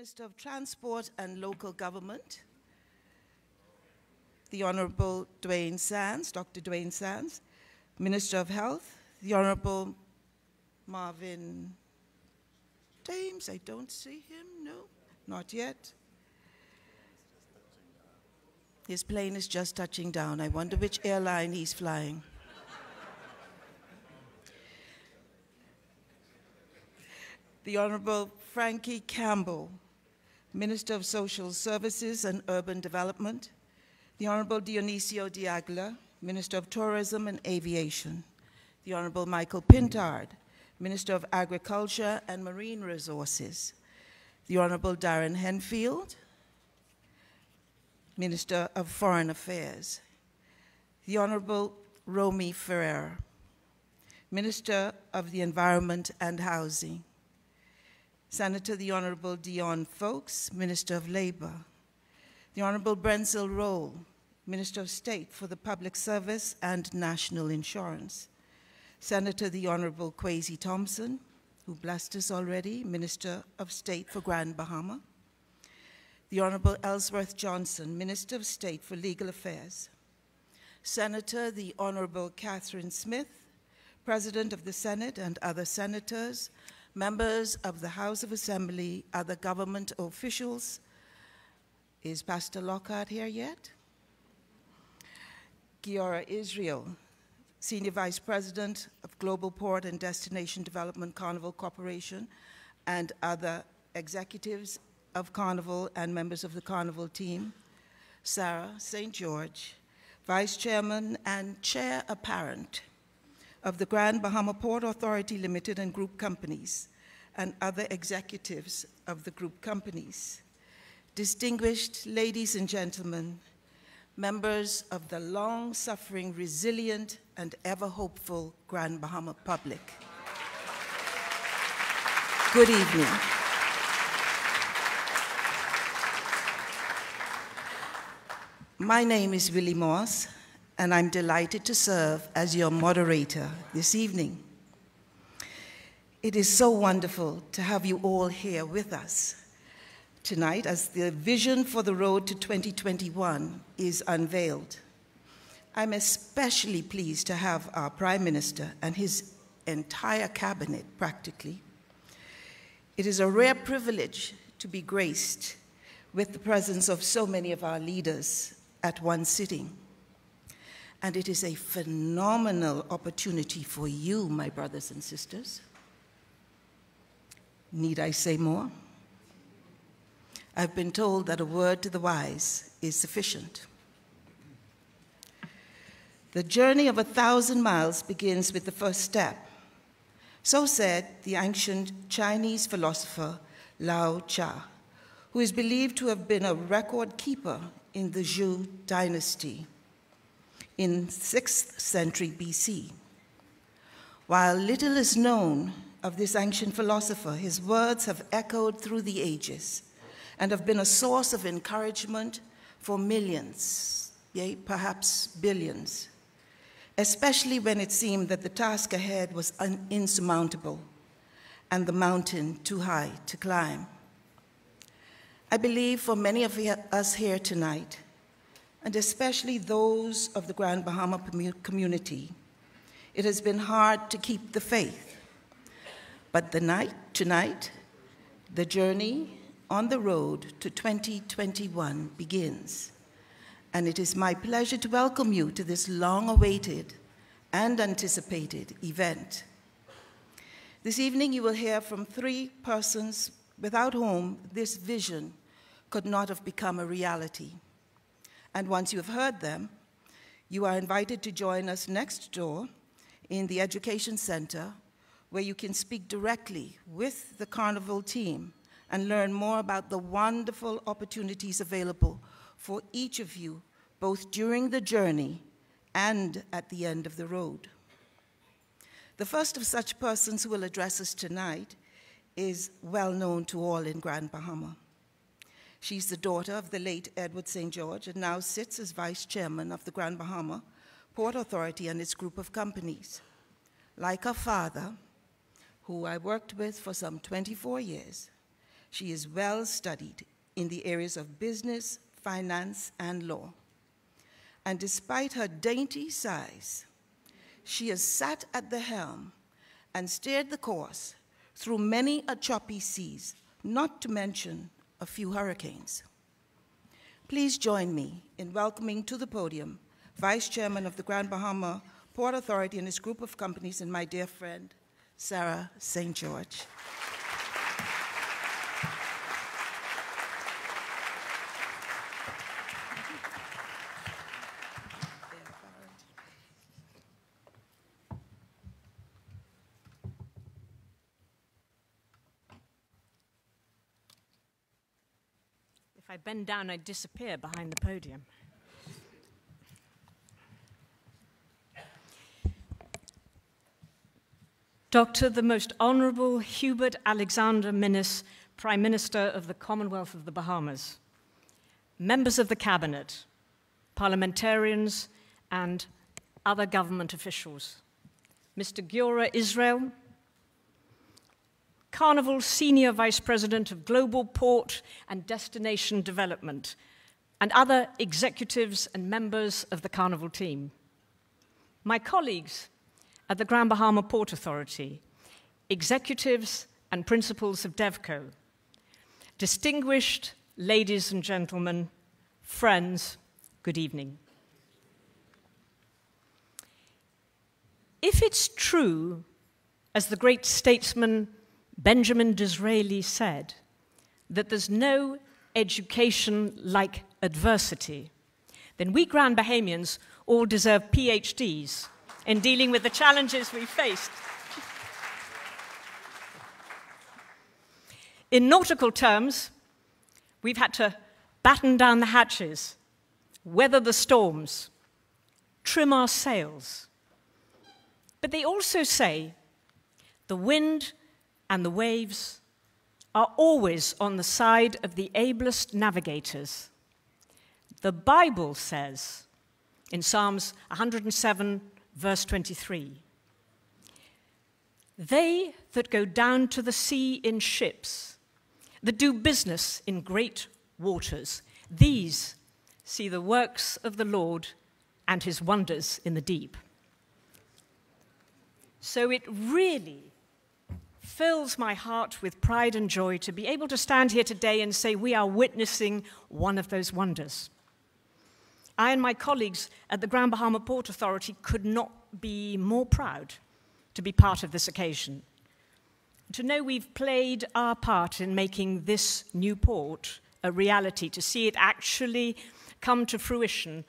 Minister of Transport and Local Government, the Honorable Dwayne Sands, Dr. Dwayne Sands, Minister of Health, the Honorable Marvin James. I don't see him, no, not yet. His plane is just touching down. I wonder which airline he's flying. The Honorable Frankie Campbell, Minister of Social Services and Urban Development, the Honorable Dionisio Diagla, Minister of Tourism and Aviation, the Honorable Michael Pintard, Minister of Agriculture and Marine Resources, the Honorable Darren Henfield, Minister of Foreign Affairs, the Honorable Romy Ferrer, Minister of the Environment and Housing, Senator the Honorable Dion Fowkes, Minister of Labor, the Honorable Brenzel Roll, Minister of State for the Public Service and National Insurance, Senator the Honorable Kwesi Thompson, who blessed us already, Minister of State for Grand Bahama, the Honorable Ellsworth Johnson, Minister of State for Legal Affairs, Senator the Honorable Catherine Smith, President of the Senate and other senators, members of the House of Assembly, other government officials. Is Pastor Lockhart here yet? Giora Israel, Senior Vice President of Global Port and Destination Development Carnival Corporation, and other executives of Carnival and members of the Carnival team. Sarah St. George, Vice Chairman and Chair Apparent of the Grand Bahama Port Authority Limited and Group Companies, and other executives of the group companies. Distinguished ladies and gentlemen, members of the long-suffering, resilient, and ever-hopeful Grand Bahama public. Good evening. My name is Willie Moss, and I'm delighted to serve as your moderator this evening. It is so wonderful to have you all here with us tonight as the vision for the road to 2021 is unveiled. I'm especially pleased to have our Prime Minister and his entire cabinet, practically. It is a rare privilege to be graced with the presence of so many of our leaders at one sitting. And it is a phenomenal opportunity for you, my brothers and sisters. Need I say more? I've been told that a word to the wise is sufficient. The journey of 1,000 miles begins with the first step. So said the ancient Chinese philosopher Lao Tzu, who is believed to have been a record keeper in the Zhou dynasty in 6th century BC. While little is known of this ancient philosopher, his words have echoed through the ages and have been a source of encouragement for millions, yea, perhaps billions, especially when it seemed that the task ahead was insurmountable and the mountain too high to climb. I believe for many of us here tonight, and especially those of the Grand Bahama community, it has been hard to keep the faith. But tonight, the journey on the road to 2021 begins. And it is my pleasure to welcome you to this long-awaited and anticipated event. This evening, you will hear from 3 persons without whom this vision could not have become a reality. And once you have heard them, you are invited to join us next door in the Education Center, where you can speak directly with the Carnival team and learn more about the wonderful opportunities available for each of you, both during the journey and at the end of the road. The first of such persons who will address us tonight is well known to all in Grand Bahama. She's the daughter of the late Edward St. George and now sits as vice chairman of the Grand Bahama Port Authority and its group of companies. Like her father, who I worked with for some 24 years, She is well studied in the areas of business, finance, and law. And despite her dainty size, she has sat at the helm and steered the course through many a choppy seas, not to mention a few hurricanes. Please join me in welcoming to the podium Vice Chairman of the Grand Bahama Port Authority and his group of companies, and my dear friend, Sarah St. George. If I bend down, I disappear behind the podium. Dr. the Most Honorable Hubert Alexander Minnis, Prime Minister of the Commonwealth of the Bahamas, members of the Cabinet, parliamentarians, and other government officials, Mr. Giora Israel, Carnival Senior Vice President of Global Port and Destination Development, and other executives and members of the Carnival team, my colleagues at the Grand Bahama Port Authority, executives and principals of DevCo, distinguished ladies and gentlemen, friends, good evening. If it's true, as the great statesman Benjamin Disraeli said, that there's no education like adversity, then we Grand Bahamians all deserve PhDs in dealing with the challenges we faced. In nautical terms, we've had to batten down the hatches, weather the storms, trim our sails. But they also say the wind and the waves are always on the side of the ablest navigators. The Bible says in Psalms 107, verse 23, "They that go down to the sea in ships, that do business in great waters, these see the works of the Lord and his wonders in the deep." So it really fills my heart with pride and joy to be able to stand here today and say we are witnessing one of those wonders. I and my colleagues at the Grand Bahama Port Authority could not be more proud to be part of this occasion. To know we've played our part in making this new port a reality, to see it actually come to fruition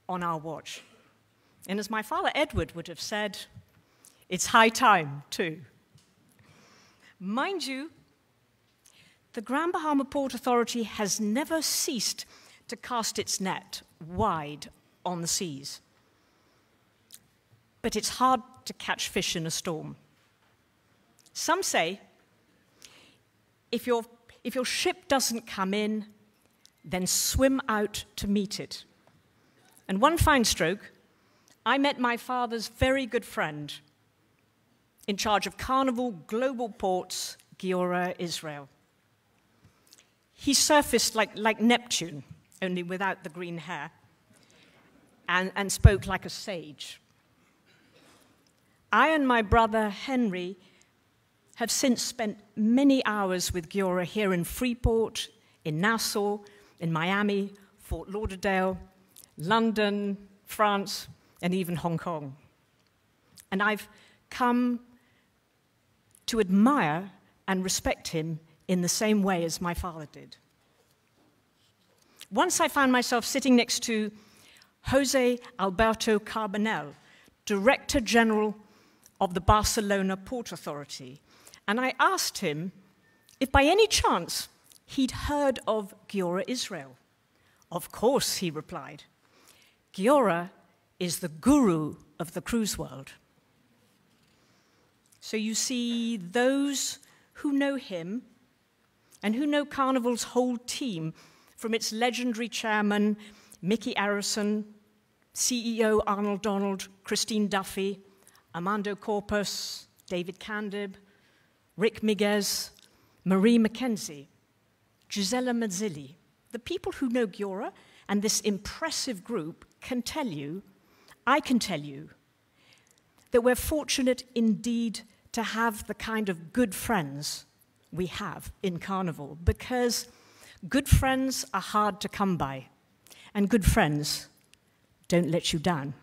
on our watch. And as my father Edward would have said, it's high time too. Mind you, the Grand Bahama Port Authority has never ceased to cast its net wide on the seas. But it's hard to catch fish in a storm. Some say, if your ship doesn't come in, then swim out to meet it. And one fine stroke, I met my father's very good friend, in charge of Carnival Global Ports, Giora Israel. He surfaced like Neptune, only without the green hair, and spoke like a sage. I and my brother Henry have since spent many hours with Giora here in Freeport, in Nassau, in Miami, Fort Lauderdale, London, France, and even Hong Kong. And I've come to admire and respect him in the same way as my father did. Once I found myself sitting next to Jose Alberto Carbonell, Director General of the Barcelona Port Authority, and I asked him if by any chance he'd heard of Giora Israel. Of course, he replied. Giora is the guru of the cruise world. So you see, those who know him and who know Carnival's whole team, from its legendary chairman, Mickey Arison, CEO Arnold Donald, Christine Duffy, Armando Corpus, David Candib, Rick Miguez, Marie Mackenzie, Gisela Mazzilli. The people who know Giora and this impressive group can tell you, I can tell you, that we're fortunate indeed to have the kind of good friends we have in Carnival, because good friends are hard to come by, and good friends don't let you down.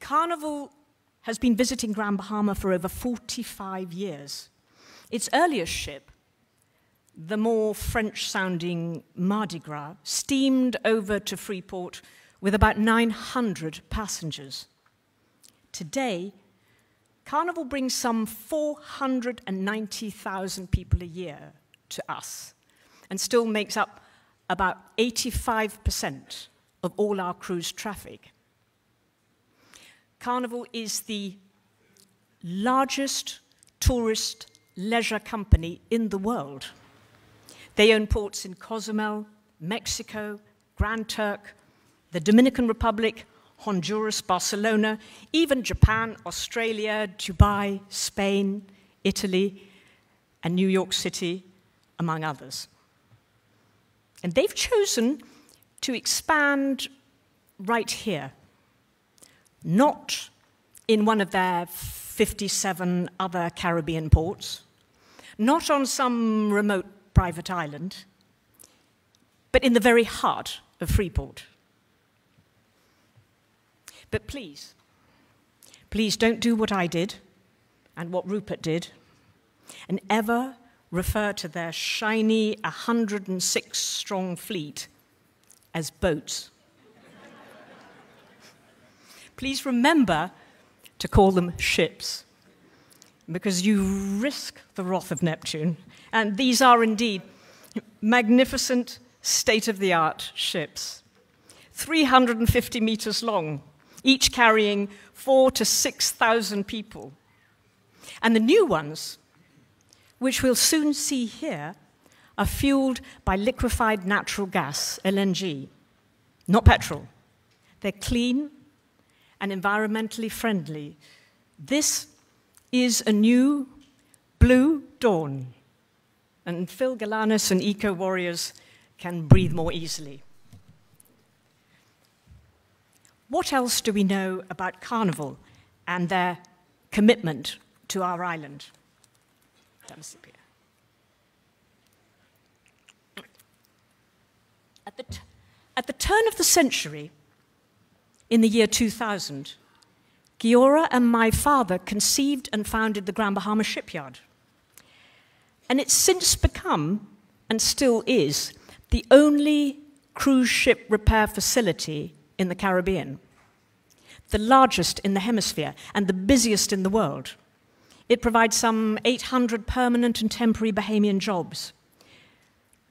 Carnival has been visiting Grand Bahama for over 45 years. Its earliest ship, the more French-sounding Mardi Gras, steamed over to Freeport with about 900 passengers. Today, Carnival brings some 490,000 people a year to us and still makes up about 85% of all our cruise traffic. Carnival is the largest tourist leisure company in the world. They own ports in Cozumel, Mexico, Grand Turk, the Dominican Republic, Honduras, Barcelona, even Japan, Australia, Dubai, Spain, Italy, and New York City, among others. And they've chosen to expand right here, not in one of their 57 other Caribbean ports, not on some remote private island, but in the very heart of Freeport. But please, please don't do what I did and what Rupert did, and ever refer to their shiny 106-strong fleet as boats. Please remember to call them ships, because you risk the wrath of Neptune, and these are indeed magnificent, state-of-the-art ships, 350 meters long, each carrying 4,000 to 6,000 people. And the new ones, which we'll soon see here, are fueled by liquefied natural gas, LNG, not petrol. They're clean and environmentally friendly. This is a new blue dawn, and Phil Galanis and eco-warriors can breathe more easily. What else do we know about Carnival and their commitment to our island? At the turn of the century, in the year 2000, Giora and my father conceived and founded the Grand Bahama Shipyard. And it's since become, and still is, the only cruise ship repair facility in the Caribbean, the largest in the hemisphere and the busiest in the world. It provides some 800 permanent and temporary Bahamian jobs.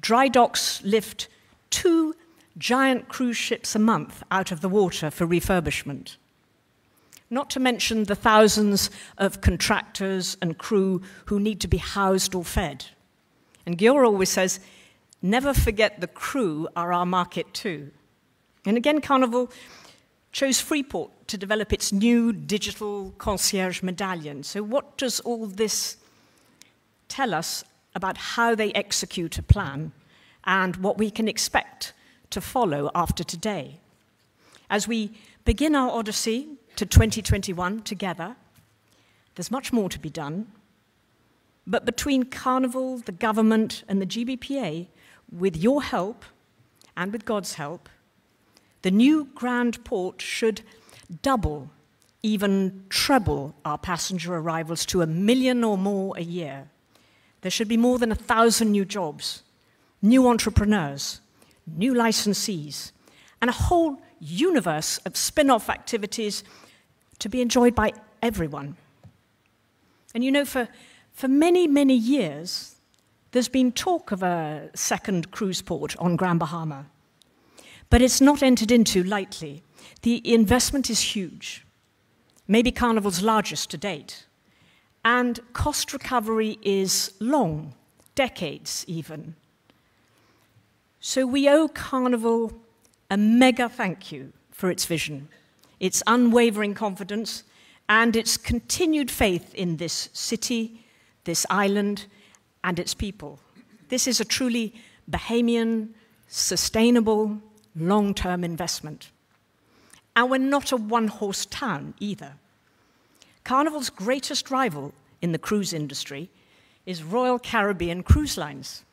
Dry docks lift 2 giant cruise ships a month out of the water for refurbishment. Not to mention the thousands of contractors and crew who need to be housed or fed. And Giora always says, never forget the crew are our market too. And again, Carnival chose Freeport to develop its new digital concierge medallion. So what does all this tell us about how they execute a plan and what we can expect to follow after today? As we begin our odyssey to 2021 together, there's much more to be done. But between Carnival, the government, and the GBPA, with your help and with God's help, the new Grand Port should double, even treble our passenger arrivals to 1 million or more a year. There should be more than 1,000 new jobs, new entrepreneurs, new licensees, and a whole universe of spin-off activities to be enjoyed by everyone. And you know, for many, many years, there's been talk of a second cruise port on Grand Bahama. But it's not entered into lightly. The investment is huge, maybe Carnival's largest to date. And cost recovery is long, decades even. So we owe Carnival a mega thank you for its vision, its unwavering confidence, and its continued faith in this city this island, and its people. This is a truly Bahamian, sustainable, long-term investment. And we're not a one-horse town either. Carnival's greatest rival in the cruise industry is Royal Caribbean Cruise Lines.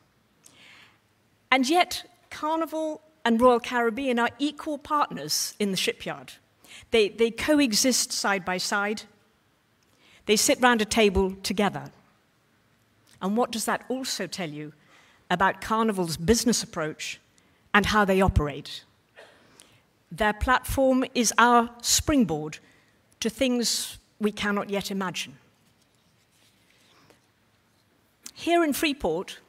And yet, Carnival and Royal Caribbean are equal partners in the shipyard. They coexist side by side. They sit round a table together. And what does that also tell you about Carnival's business approach and how they operate? Their platform is our springboard to things we cannot yet imagine. Here in Freeport,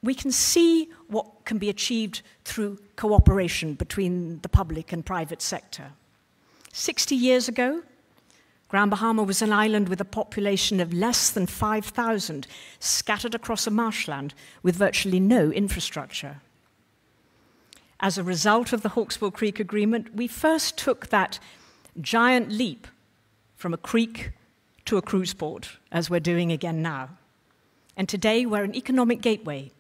we can see what can be achieved through cooperation between the public and private sector. 60 years ago, Grand Bahama was an island with a population of less than 5,000, scattered across a marshland with virtually no infrastructure. As a result of the Hawksbill Creek Agreement, we first took that giant leap from a creek to a cruise port, as we're doing again now. And today, we're an economic gateway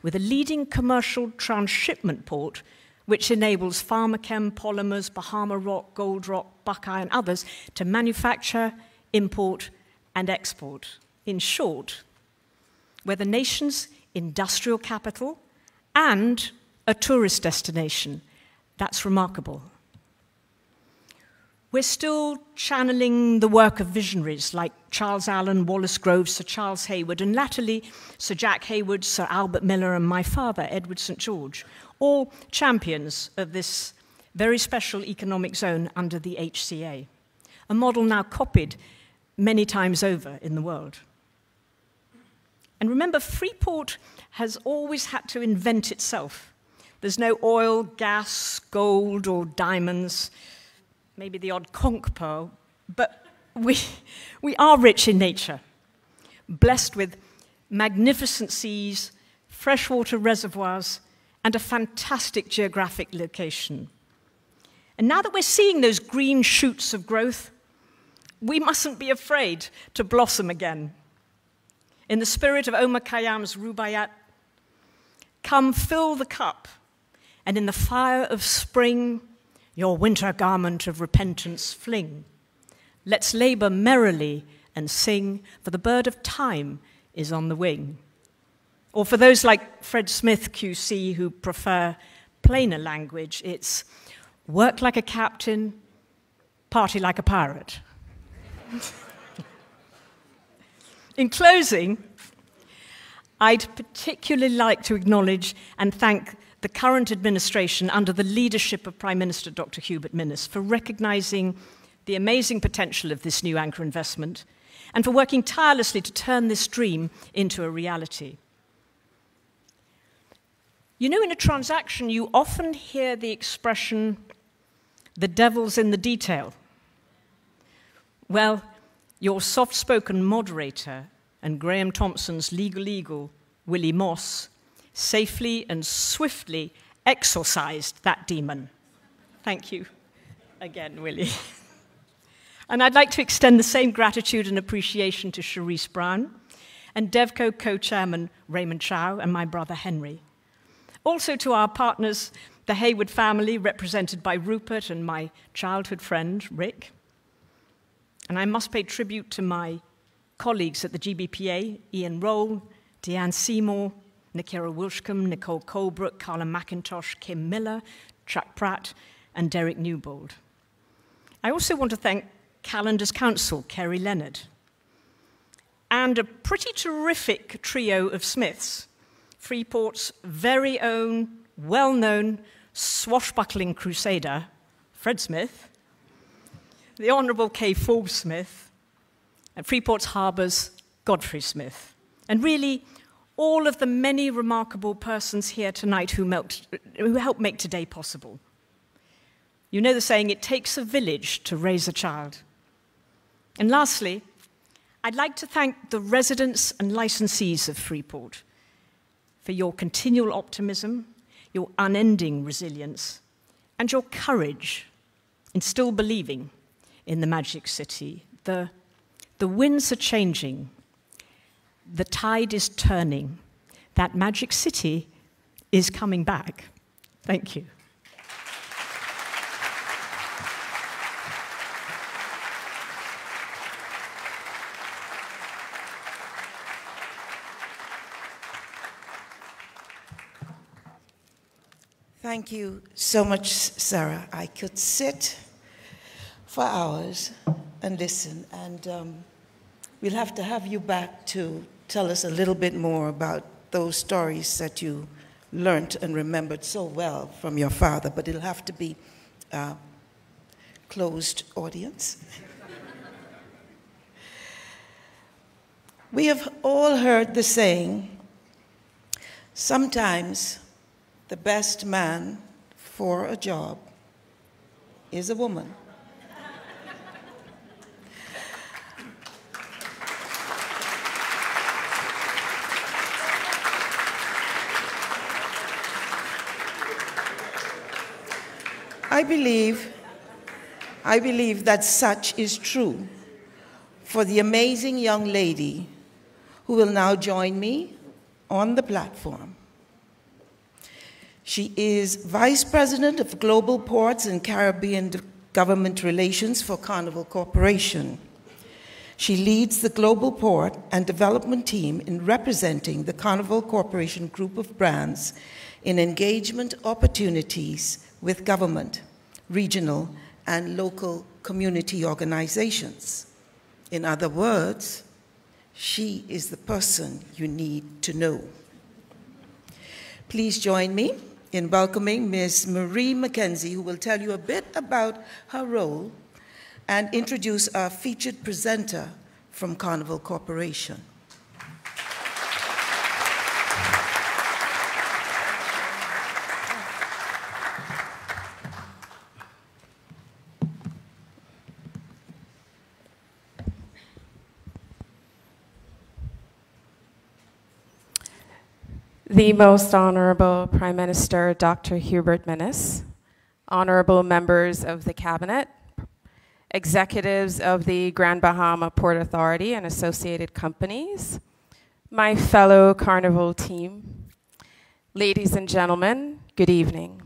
with a leading commercial transshipment port which enables Pharmachem, polymers, Bahama Rock, Gold Rock, Buckeye, and others to manufacture, import, and export. In short, we're the nation's industrial capital and a tourist destination. That's remarkable. We're still channeling the work of visionaries like Charles Allen, Wallace Groves, Sir Charles Hayward, and latterly Sir Jack Hayward, Sir Albert Miller, and my father, Edward St. George, all champions of this very special economic zone under the HCA, a model now copied many times over in the world. And remember, Freeport has always had to invent itself. There's no oil, gas, gold, or diamonds, maybe the odd conch pearl, but we are rich in nature, blessed with magnificent seas, freshwater reservoirs, and a fantastic geographic location. And now that we're seeing those green shoots of growth, we mustn't be afraid to blossom again. In the spirit of Omar Khayyam's Rubaiyat, come fill the cup, and in the fire of spring, your winter garment of repentance fling. Let's labor merrily and sing, for the bird of time is on the wing. Or for those like Fred Smith, QC, who prefer plainer language, it's work like a captain, party like a pirate. In closing, I'd particularly like to acknowledge and thank the current administration under the leadership of Prime Minister Dr. Hubert Minnis for recognizing the amazing potential of this new anchor investment and for working tirelessly to turn this dream into a reality. You know, in a transaction, you often hear the expression, the devil's in the detail. Well, your soft-spoken moderator and Graham Thompson's legal eagle, Willie Moss, safely and swiftly exorcised that demon. Thank you again, Willie. And I'd like to extend the same gratitude and appreciation to Cherise Brown and DevCo co-chairman Raymond Chow and my brother Henry. Also to our partners, the Hayward family, represented by Rupert and my childhood friend, Rick. And I must pay tribute to my colleagues at the GBPA, Ian Roll, Deanne Seymour, Nikira Wilshcombe, Nicole Colebrook, Carla McIntosh, Kim Miller, Chuck Pratt, and Derek Newbold. I also want to thank Calendar's counsel, Kerry Leonard, and a pretty terrific trio of Smiths, Freeport's very own, well-known, swashbuckling crusader, Fred Smith, the Honourable Kay Forbes Smith, and Freeport's Harbour's Godfrey Smith, and really all of the many remarkable persons here tonight who helped make today possible. You know the saying, it takes a village to raise a child. And lastly, I'd like to thank the residents and licensees of Freeport for your continual optimism, your unending resilience, and your courage in still believing in the Magic City. The winds are changing, the tide is turning. That magic city is coming back. Thank you. Thank you so much, Sarah. I could sit for hours and listen, and we'll have to have you back to tell us a little bit more about those stories that you learned and remembered so well from your father, but it'll have to be closed audience. We have all heard the saying, sometimes the best man for a job is a woman. I believe that such is true for the amazing young lady who will now join me on the platform. She is Vice President of Global Ports and Caribbean Government Relations for Carnival Corporation. She leads the Global Port and Development team in representing the Carnival Corporation group of brands in engagement opportunities with government, regional, and local community organizations. In other words, she is the person you need to know. Please join me in welcoming Ms. Marie Mackenzie, who will tell you a bit about her role and introduce our featured presenter from Carnival Corporation. The Most Honorable Prime Minister, Dr. Hubert Minnis, honorable members of the Cabinet, executives of the Grand Bahama Port Authority and associated companies, my fellow Carnival team, ladies and gentlemen, good evening.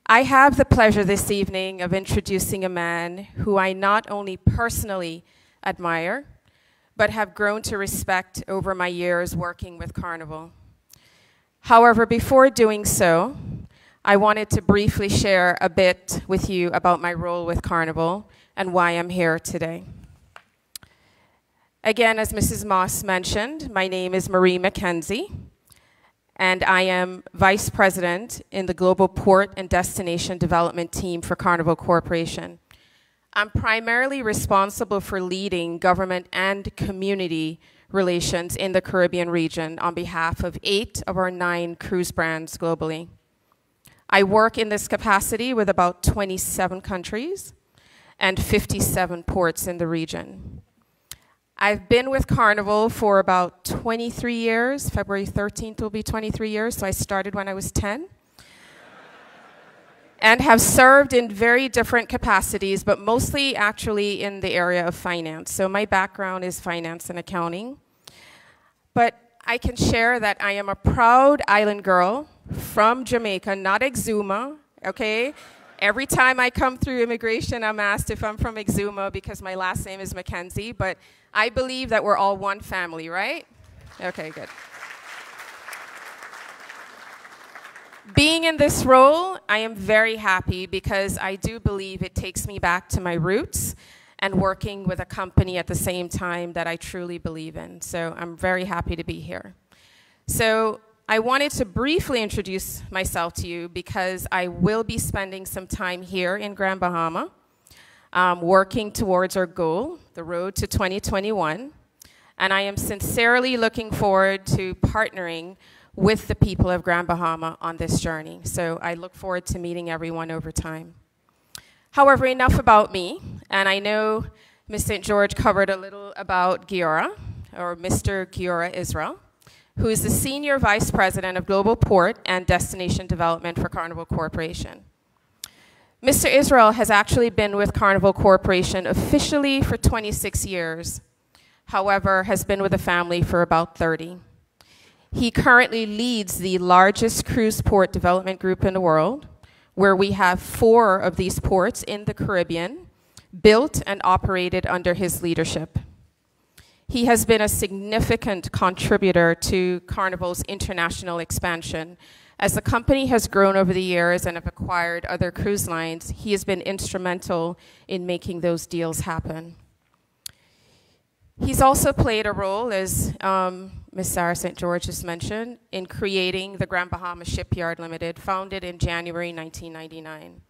I have the pleasure this evening of introducing a man who I not only personally admire, but have grown to respect over my years working with Carnival. However, before doing so, I wanted to briefly share a bit with you about my role with Carnival and why I'm here today. Again, as Mrs. Moss mentioned, my name is Marie Mackenzie, and I am Vice President in the Global Port and Destination Development team for Carnival Corporation. I'm primarily responsible for leading government and community relations in the Caribbean region on behalf of 8 of our 9 cruise brands globally. I work in this capacity with about 27 countries and 57 ports in the region. I've been with Carnival for about 23 years. February 13th will be 23 years, so I started when I was 10. And have served in very different capacities, but mostly actually in the area of finance. So my background is finance and accounting. But I can share that I am a proud island girl from Jamaica, not Exuma, okay? Every time I come through immigration, I'm asked if I'm from Exuma because my last name is Mackenzie, but I believe that we're all one family, right? Okay, good. Being in this role, I am very happy because I do believe it takes me back to my roots and working with a company at the same time that I truly believe in. So I'm very happy to be here. So I wanted to briefly introduce myself to you because I will be spending some time here in Grand Bahama, working towards our goal, the road to 2021. And I am sincerely looking forward to partnering with the people of Grand Bahama on this journey. So I look forward to meeting everyone over time. However, enough about me, and I know Ms. St. George covered a little about Giora, or Mr. Giora Israel, who is the Senior Vice President of Global Port and Destination Development for Carnival Corporation. Mr. Israel has actually been with Carnival Corporation officially for 26 years. however, has been with the family for about 30. He currently leads the largest cruise port development group in the world, where we have 4 of these ports in the Caribbean, built and operated under his leadership. He has been a significant contributor to Carnival's international expansion. As the company has grown over the years and have acquired other cruise lines, he has been instrumental in making those deals happen. He's also played a role, as Ms. Sarah St. George just mentioned, in creating the Grand Bahama Shipyard Limited, founded in January 1999.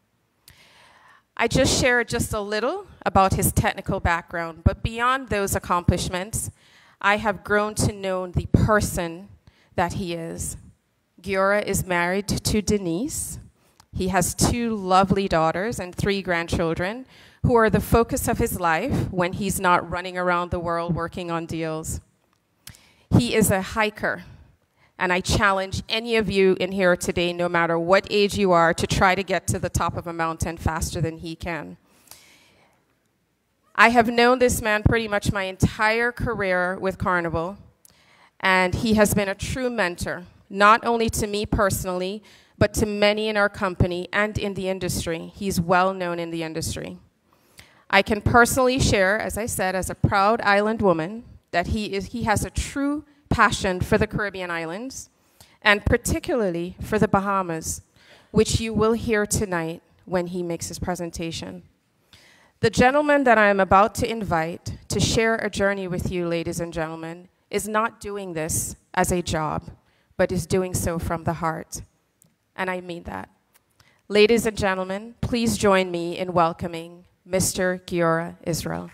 I just shared just a little about his technical background, but beyond those accomplishments, I have grown to know the person that he is. Giora is married to Denise. He has 2 lovely daughters and 3 grandchildren who are the focus of his life when he's not running around the world working on deals. He is a hiker, and I challenge any of you in here today, no matter what age you are, to try to get to the top of a mountain faster than he can. I have known this man pretty much my entire career with Carnival, and he has been a true mentor, not only to me personally, but to many in our company and in the industry. He's well known in the industry. I can personally share, as I said, as a proud island woman, that he has a true passion for the Caribbean islands, and particularly for the Bahamas, which you will hear tonight when he makes his presentation. The gentleman that I am about to invite to share a journey with you, ladies and gentlemen, is not doing this as a job, but is doing so from the heart. And I mean that. Ladies and gentlemen, please join me in welcoming Mr. Giora Israel.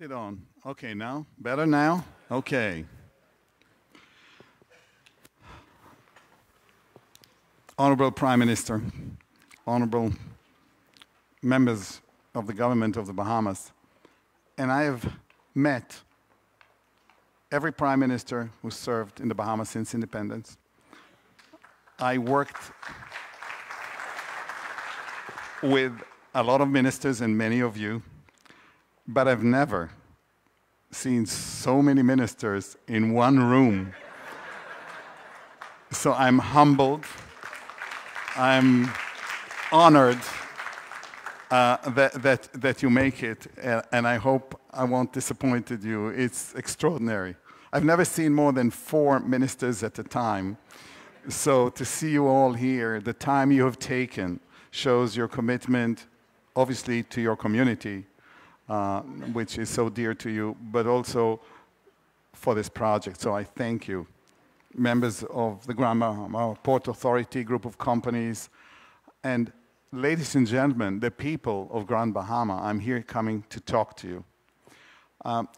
It on. Okay, now? Better now? Okay. Honorable Prime Minister, honorable members of the government of the Bahamas, and I have met every Prime Minister who served in the Bahamas since independence. I worked with a lot of ministers and many of you, but I've never seen so many ministers in one room. So I'm humbled. I'm honored that you make it, and I hope I won't disappoint you. It's extraordinary. I've never seen more than 4 ministers at a time. So to see you all here, the time you have taken shows your commitment, obviously, to your community, which is so dear to you, but also for this project. So I thank you, members of the Grand Bahama Port Authority group of companies, and ladies and gentlemen, the people of Grand Bahama. I'm here coming to talk to you.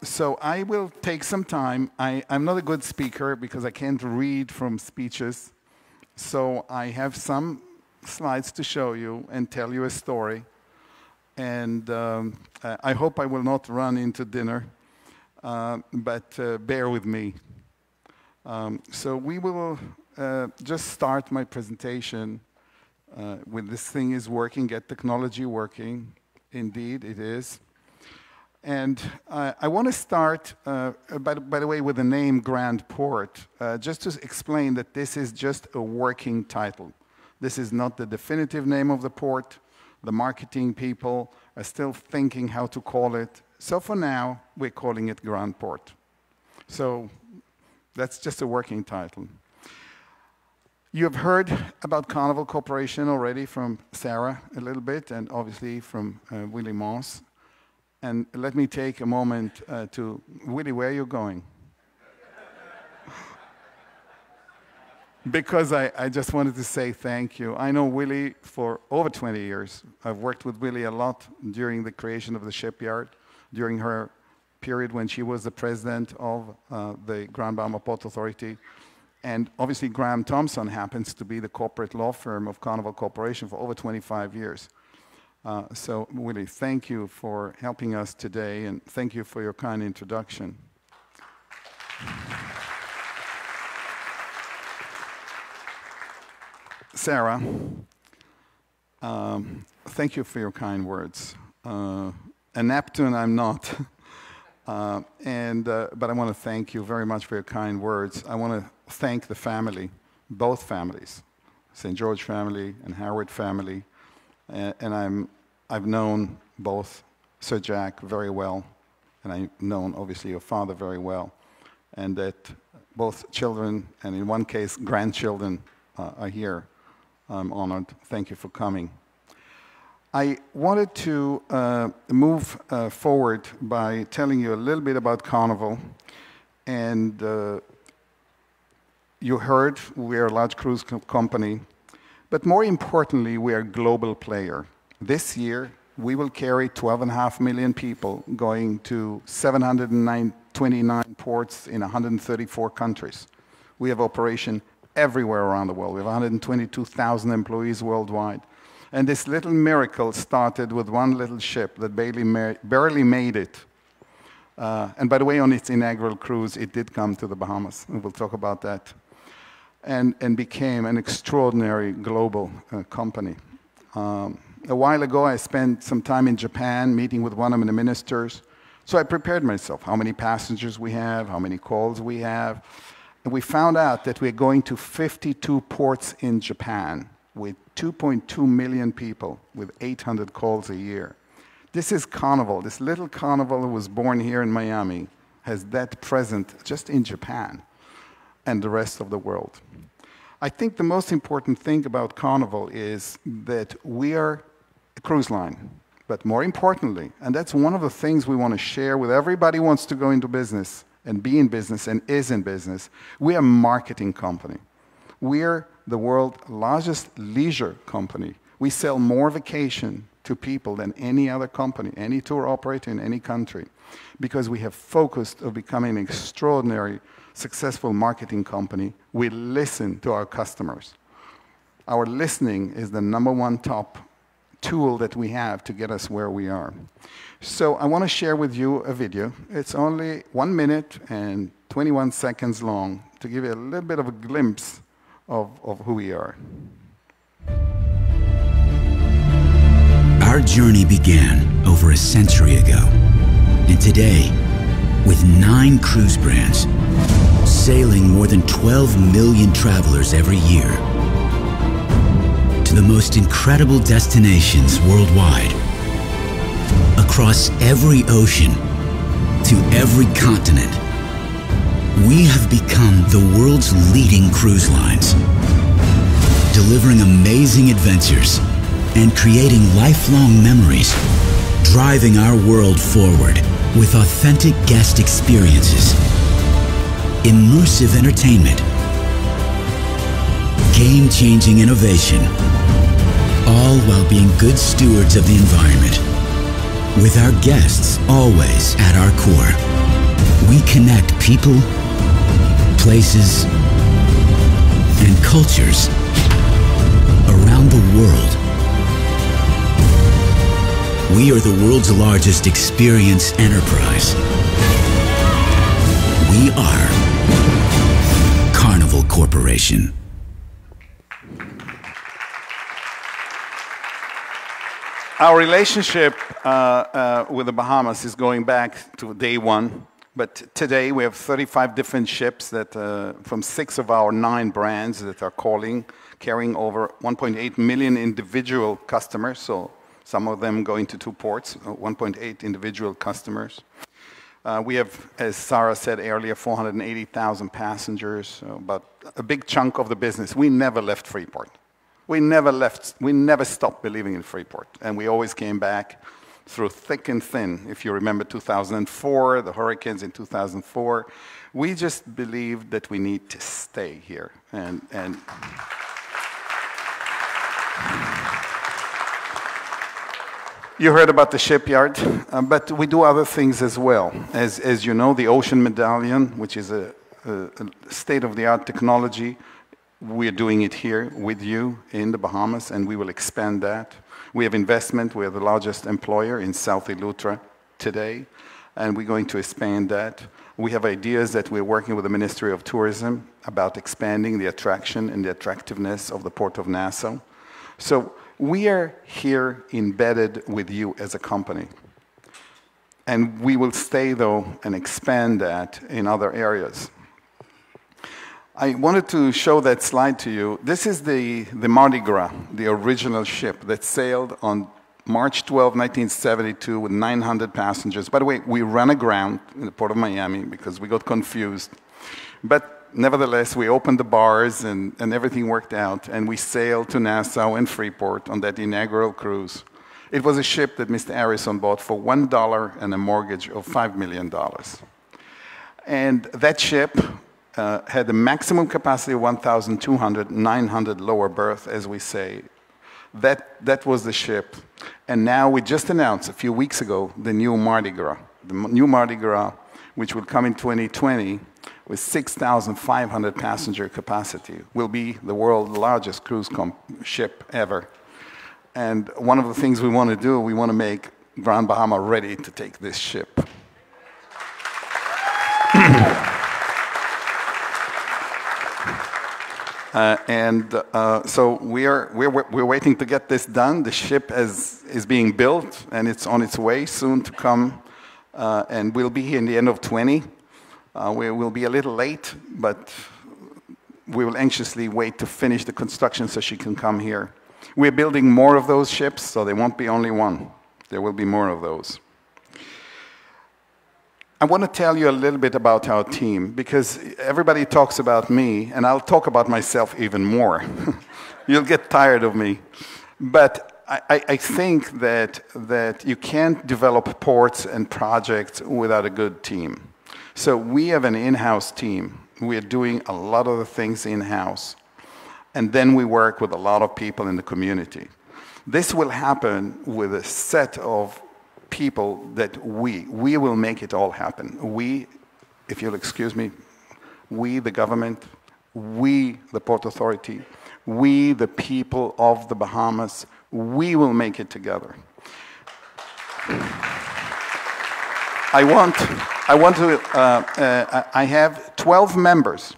So I will take some time. I'm not a good speaker because I can't read from speeches. So I have some slides to show you and tell you a story. And I hope I will not run into dinner, but bear with me. So we will just start my presentation when this thing is working, get technology working. Indeed, it is. And I want to start, by the way, with the name Grand Port, just to explain that this is just a working title. This is not the definitive name of the port. The marketing people are still thinking how to call it. So for now, we're calling it Grand Port. So that's just a working title. You have heard about Carnival Corporation already from Sarah a little bit, and obviously from Willie Moss. And let me take a moment to, Willie, where are you going? Because I just wanted to say thank you. I know Willie for over 20 years. I've worked with Willie a lot during the creation of the shipyard, during her period when she was the president of the Grand Bahama Port Authority. And obviously Graham Thompson happens to be the corporate law firm of Carnival Corporation for over 25 years. So Willie, thank you for helping us today, and thank you for your kind introduction. Sarah, thank you for your kind words. A Neptune I'm not, but I want to thank you very much for your kind words. I want to thank the family, both families, St. George family and Howard family, and I've known both Sir Jack very well, and I've known obviously your father very well, and that both children and in one case grandchildren are here. I'm honored. Thank you for coming. I wanted to move forward by telling you a little bit about Carnival. And you heard we are a large cruise company, but more importantly, we are a global player. This year, we will carry 12.5 million people going to 729 ports in 134 countries. We have operation everywhere around the world. We have 122,000 employees worldwide. And this little miracle started with one little ship that barely made it. And by the way, on its inaugural cruise, it did come to the Bahamas. And we'll talk about that. And became an extraordinary global company. A while ago, I spent some time in Japan meeting with one of the ministers. So I prepared myself, how many passengers we have, how many calls we have. And we found out that we're going to 52 ports in Japan with 2.2 million people with 800 calls a year. This is Carnival. This little Carnival who was born here in Miami has that present just in Japan and the rest of the world. I think the most important thing about Carnival is that we are a cruise line. But more importantly, and that's one of the things we want to share with everybody who wants to go into business and be in business and is in business, we are a marketing company. We're the world's largest leisure company. We sell more vacation to people than any other company, any tour operator in any country, because we have focused on becoming an extraordinary, successful marketing company. We listen to our customers. Our listening is the #1 top tool that we have to get us where we are. So I want to share with you a video. It's only 1 minute and 21 seconds long to give you a little bit of a glimpse of who we are. Our journey began over a century ago, and today, with 9 cruise brands, sailing more than 12 million travelers every year, to the most incredible destinations worldwide, across every ocean, to every continent, we have become the world's leading cruise lines, delivering amazing adventures and creating lifelong memories, driving our world forward with authentic guest experiences, immersive entertainment, game-changing innovation, all while being good stewards of the environment. With our guests always at our core, we connect people, places, and cultures around the world. We are the world's largest experience enterprise. We are Carnival Corporation. Our relationship with the Bahamas is going back to day one. But today we have 35 different ships that, from 6 of our 9 brands that are carrying over 1.8 million individual customers. So some of them going to 2 ports, 1.8 individual customers. We have, as Sarah said earlier, 480,000 passengers, but a big chunk of the business. We never left Freeport. We never stopped believing in Freeport, and we always came back through thick and thin. If you remember 2004, the hurricanes in 2004, we just believed that we need to stay here. And you heard about the shipyard, but we do other things as well. As you know, the Ocean Medallion, which is a state-of-the-art technology, we're doing it here with you in the Bahamas, and we will expand that. We have investment. We are the largest employer in South Eleuthera today, and we're going to expand that. We have ideas that we're working with the Ministry of Tourism about expanding the attraction and the attractiveness of the Port of Nassau. So we are here embedded with you as a company. And we will stay, though, and expand that in other areas. I wanted to show that slide to you. This is the Mardi Gras, the original ship that sailed on March 12, 1972 with 900 passengers. By the way, we ran aground in the port of Miami because we got confused. But nevertheless, we opened the bars and everything worked out, and we sailed to Nassau and Freeport on that inaugural cruise. It was a ship that Mr. Harrison bought for $1 and a mortgage of $5 million. And that ship had a maximum capacity of 1,200, 900 lower berth, as we say. That was the ship. And now we just announced a few weeks ago the new Mardi Gras. The new Mardi Gras, which will come in 2020 with 6,500 passenger capacity, will be the world's largest cruise ship ever. And one of the things we want to do, we want to make Grand Bahama ready to take this ship. So we're waiting to get this done. The ship is being built, and it's on its way soon to come, and we'll be here in the end of 20. We will be a little late, but we will anxiously wait to finish the construction so she can come here. We're building more of those ships, so there won't be only one. There will be more of those. I want to tell you a little bit about our team, because everybody talks about me, and I'll talk about myself even more. You'll get tired of me. But I think that you can't develop ports and projects without a good team. So we have an in-house team. We are doing a lot of the things in-house. And then we work with a lot of people in the community. This will happen with a set of people that we will make it all happen. We, if you'll excuse me, we, the government, we, the Port Authority, we, the people of the Bahamas, we will make it together. I have 12 members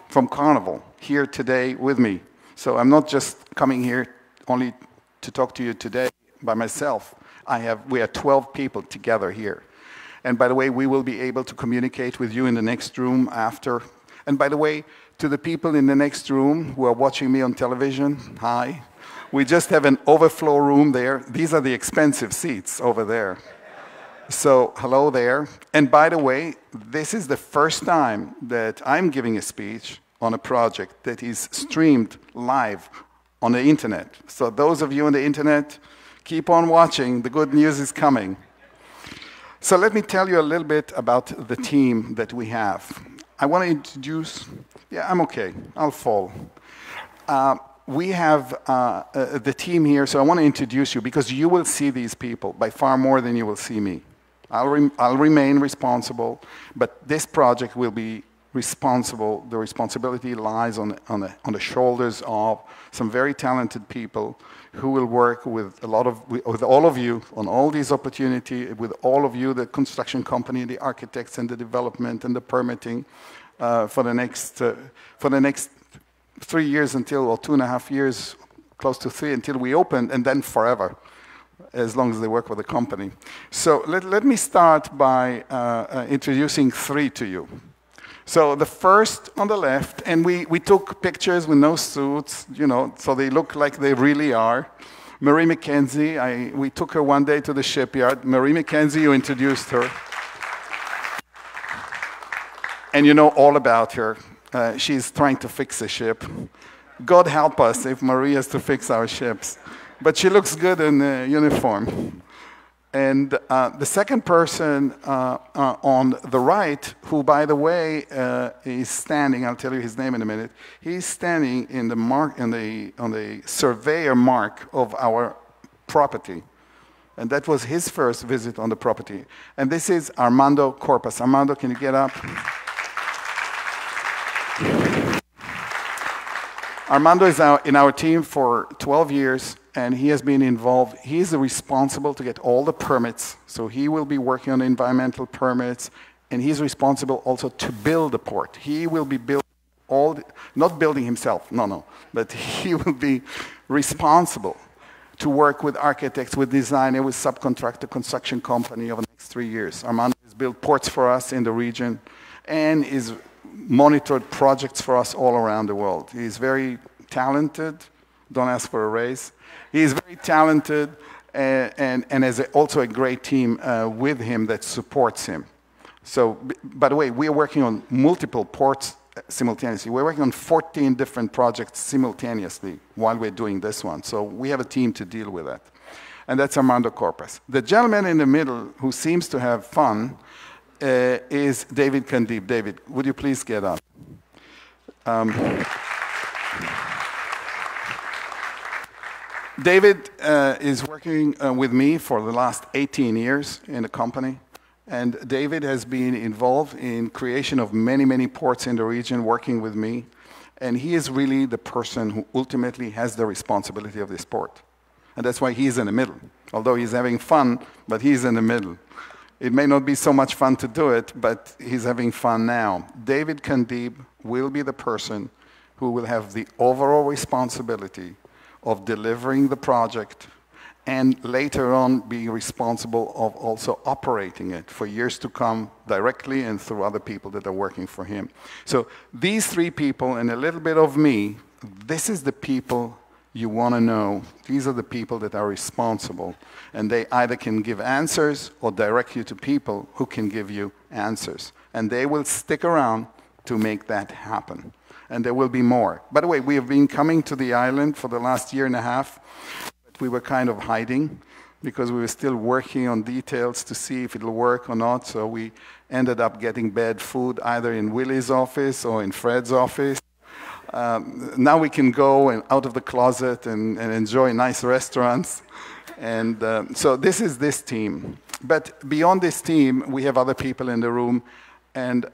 from Carnival here today with me. So I'm not just coming here only to talk to you today by myself. We are 12 people together here. And by the way, we will be able to communicate with you in the next room after. And by the way, to the people in the next room who are watching me on television, hi. We just have an overflow room there. These are the expensive seats over there. So hello there. And by the way, this is the first time that I'm giving a speech on a project that is streamed live on the internet. So those of you on the internet, keep on watching. The good news is coming. So let me tell you a little bit about the team that we have. I want to introduce, yeah, I'm okay. I'll fall. We have the team here, so I want to introduce you because you will see these people by far more than you will see me. I'll remain responsible, but this project will be responsible. The responsibility lies on the shoulders of some very talented people who will work with all of you on all these opportunities, with all of you, the construction company, the architects, and the development and the permitting for the next 3 years until, or 2.5 years, close to 3, until we open, and then forever, as long as they work with the company. So let me start by introducing 3 to you. So the first on the left, and we took pictures with no suits, you know, so they look like they really are. Marie McKenzie, we took her one day to the shipyard. Marie McKenzie, you introduced her. And you know all about her. She's trying to fix a ship. God help us if Maria is to fix our ships. But she looks good in uniform. And the second person on the right, who, by the way, is standing, I'll tell you his name in a minute, he's standing in the on the surveyor mark of our property. And that was his first visit on the property. And this is Armando Corpus. Armando, can you get up? Armando is in our team for 12 years, and he has been involved. He is responsible to get all the permits, so he will be working on environmental permits, and he's responsible also to build the port. He will be building not building himself, no, but he will be responsible to work with architects, with designers, with subcontractor construction company over the next 3 years. Armando has built ports for us in the region, and is monitored projects for us all around the world. He's very talented. Don't ask for a raise. He's very talented and has also a great team with him that supports him. So, by the way, we are working on multiple ports simultaneously. We're working on 14 different projects simultaneously while we're doing this one. So we have a team to deal with that. And that's Armando Corpus. The gentleman in the middle who seems to have fun is David Kandib. David, would you please get up? David is working with me for the last 18 years in the company. And David has been involved in creation of many, many ports in the region, working with me. And he is really the person who ultimately has the responsibility of this port. And that's why he's in the middle. Although he's having fun, but he's in the middle. It may not be so much fun to do it, but he's having fun now. David Kandib will be the person who will have the overall responsibility of delivering the project and later on being responsible of also operating it for years to come directly and through other people that are working for him. So these three people and a little bit of me, this is the people you want to know. These are the people that are responsible, and they either can give answers or direct you to people who can give you answers. And they will stick around to make that happen. And there will be more. By the way, we have been coming to the island for the last year and a half. But we were kind of hiding because we were still working on details to see if it'll work or not. So we ended up getting bad food either in Willie's office or in Fred's office. Now we can go out of the closet and enjoy nice restaurants. And so this is this team. But beyond this team, we have other people in the room. And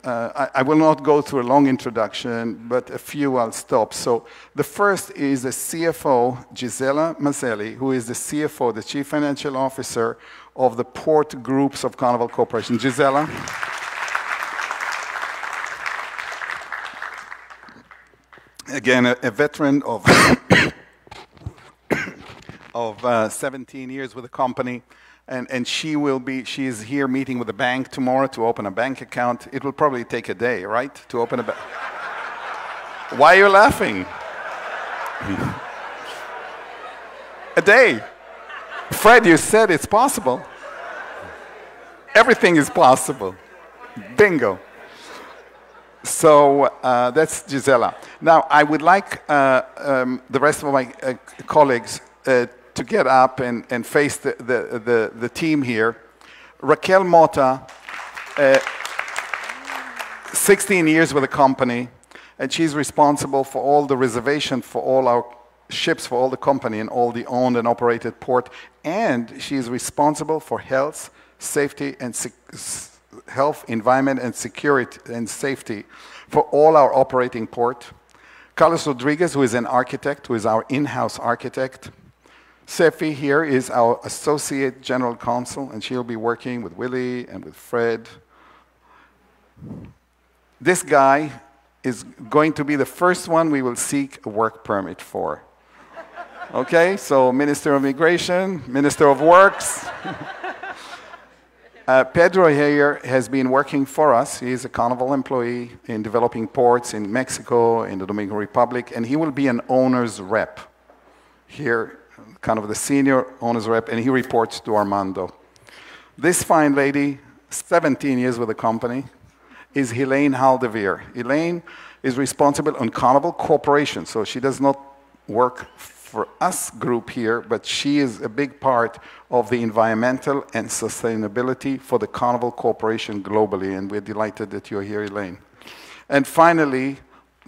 I will not go through a long introduction, but a few I'll stop. So the first is the CFO, Gisela Mazzelli, who is the CFO, the Chief Financial Officer of the Port Groups of Carnival Corporation. Gisela. Again, a veteran of, of 17 years with the company. And she is here meeting with the bank tomorrow to open a bank account. It will probably take a day, right, to open a bank. Why are you laughing? A day. Fred, you said it's possible. Everything is possible. Bingo. So that's Gisela. Now, I would like the rest of my colleagues to get up and face the team here. Raquel Mota, 16 years with the company, and she's responsible for all the reservation for all our ships, for all the company and all the owned and operated port, and she's responsible for health, safety, and health, environment, and security and safety for all our operating port. Carlos Rodriguez, who is an architect, who is our in-house architect. Sefi here is our Associate General Counsel, and she'll be working with Willie and with Fred. This guy is going to be the first one we will seek a work permit for. Okay, so Minister of Immigration, Minister of Works. Pedro here has been working for us. He is a Carnival employee in developing ports in Mexico, in the Dominican Republic, and he will be an owner's rep here, kind of the senior owner's rep, and he reports to Armando. This fine lady, 17 years with the company, is Helene Haldeveer. Helene is responsible on Carnival Corporation, so she does not work for us group here, but she is a big part of the environmental and sustainability for the Carnival Corporation globally, and we're delighted that you're here, Elaine. And finally,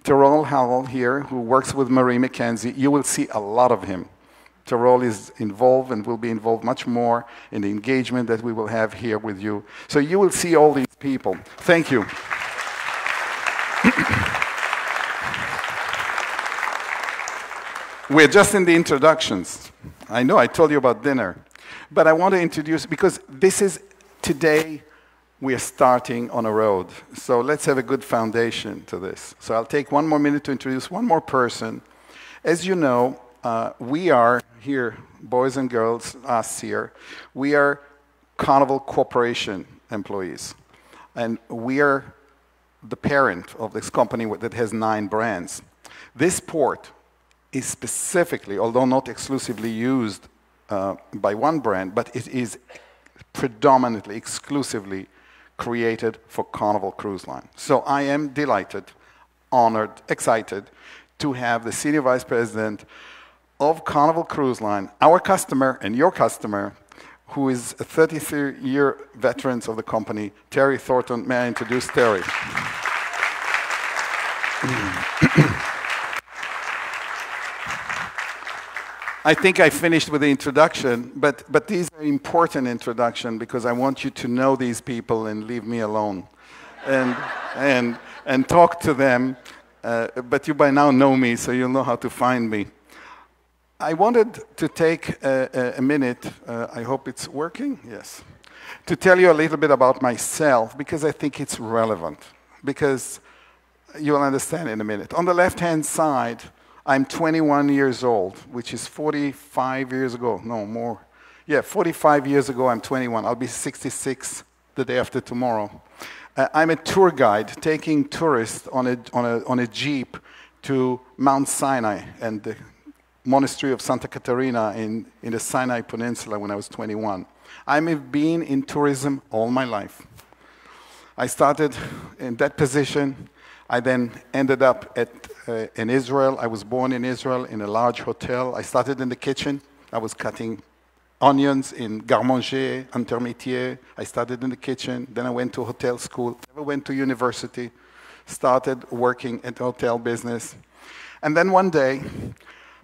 Tyrol Howell here, who works with Marie McKenzie. You will see a lot of him. Tyrol is involved and will be involved much more in the engagement that we will have here with you. So you will see all these people. Thank you. We're just in the introductions. I know I told you about dinner, but I want to introduce, because this is, today, we are starting on a road. So let's have a good foundation to this. So I'll take one more minute to introduce one more person. As you know, we are here, boys and girls, us here, we are Carnival Corporation employees. And we are the parent of this company that has 9 brands. This port is specifically, although not exclusively used by one brand, but it is predominantly, exclusively created for Carnival Cruise Line. So I am delighted, honored, excited to have the Senior Vice President of Carnival Cruise Line, our customer and your customer, who is a 33-year veteran of the company, Terry Thornton. May I introduce Terry? I think I finished with the introduction, but these are important introduction because I want you to know these people and leave me alone and talk to them. But you by now know me, so you'll know how to find me. I wanted to take a minute, I hope it's working, yes, to tell you a little bit about myself because I think it's relevant, because you'll understand in a minute. On the left-hand side, I'm 21 years old, which is 45 years ago, no more. Yeah, 45 years ago, I'm 21. I'll be 66 the day after tomorrow. I'm a tour guide taking tourists on a jeep to Mount Sinai and the monastery of Santa Caterina in the Sinai Peninsula when I was 21. I've been in tourism all my life. I started in that position. I then ended up in Israel. I was born in Israel in a large hotel. I started in the kitchen. I was cutting onions in Garde-Manger, Intermétier. I started in the kitchen. Then I went to hotel school. Never went to university. Started working at the hotel business. And then one day,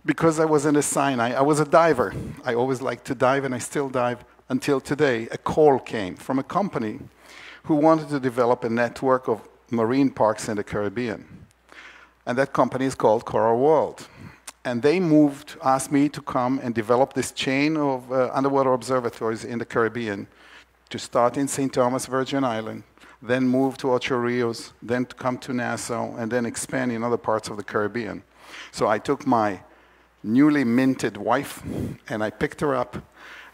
because I was in the Sinai, I was a diver. I always liked to dive, and I still dive until today. A call came from a company who wanted to develop a network of marine parks in the Caribbean. And that company is called Coral World. And they asked me to come and develop this chain of underwater observatories in the Caribbean, to start in St. Thomas, Virgin Island, then move to Ocho Rios, then to come to Nassau, and then expand in other parts of the Caribbean. So I took my newly minted wife, and I picked her up,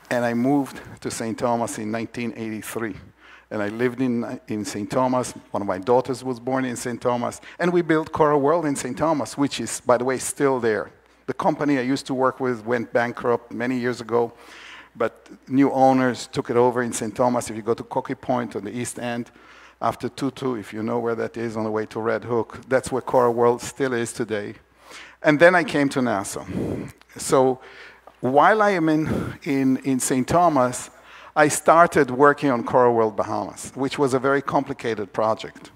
and I moved to St. Thomas in 1983. And I lived in St. Thomas. One of my daughters was born in St. Thomas. And we built Coral World in St. Thomas, which is, by the way, still there. The company I used to work with went bankrupt many years ago, but new owners took it over in St. Thomas. If you go to Cocky Point on the East End, after Tutu, if you know where that is, on the way to Red Hook, that's where Coral World still is today. And then I came to Nassau. So while I am in St. Thomas, I started working on Coral World Bahamas, which was a very complicated project.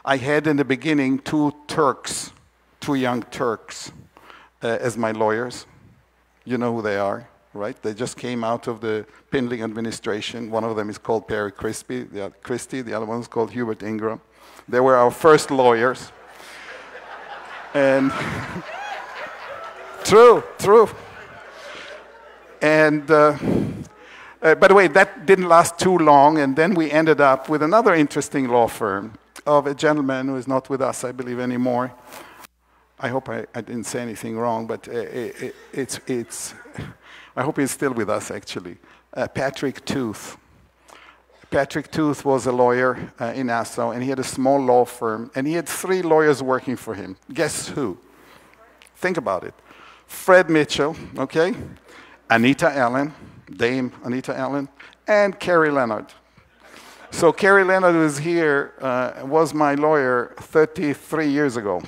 I had in the beginning 2 young Turks as my lawyers. You know who they are, right? They just came out of the Pindling administration. One of them is called Perry Christie, the other one is called Hubert Ingram. They were our first lawyers. And true. And by the way, that didn't last too long, and then we ended up with another interesting law firm of a gentleman who is not with us, I believe, anymore. I hope I didn't say anything wrong, but I hope he's still with us, actually. Patrick Tooth. Patrick Tooth was a lawyer in Nassau, and he had a small law firm, and he had 3 lawyers working for him. Guess who? Think about it. Fred Mitchell, okay? Anita Allen, Dame Anita Allen, and Carrie Leonard. So Kerry Leonard, who is here, was my lawyer 33 years ago.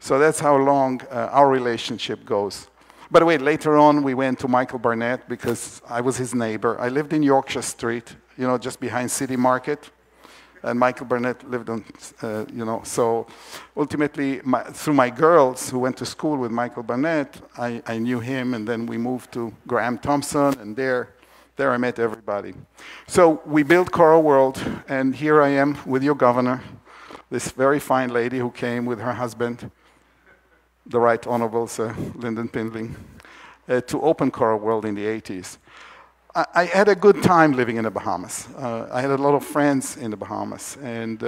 So that's how long our relationship goes. By the way, later on, we went to Michael Barnett because I was his neighbor. I lived in Yorkshire Street, you know, just behind City Market. And Michael Barnett lived on, you know, so ultimately, through my girls who went to school with Michael Barnett, I knew him, and then we moved to Graham Thompson, and there I met everybody. So we built Coral World, and here I am with your governor, this very fine lady who came with her husband, the Right Honorable Sir Lyndon Pindling, to open Coral World in the 80s. I had a good time living in the Bahamas. I had a lot of friends in the Bahamas and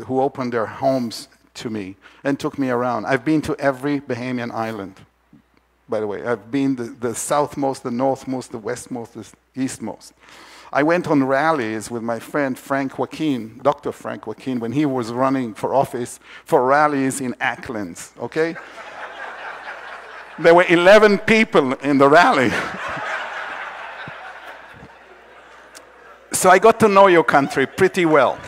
who opened their homes to me and took me around. I've been to every Bahamian island, by the way. I've been the southmost, the northmost, the westmost, the eastmost. I went on rallies with my friend Frank Joaquin, Dr. Frank Joaquin, when he was running for office for rallies in Acklands, okay? There were 11 people in the rally. So I got to know your country pretty well.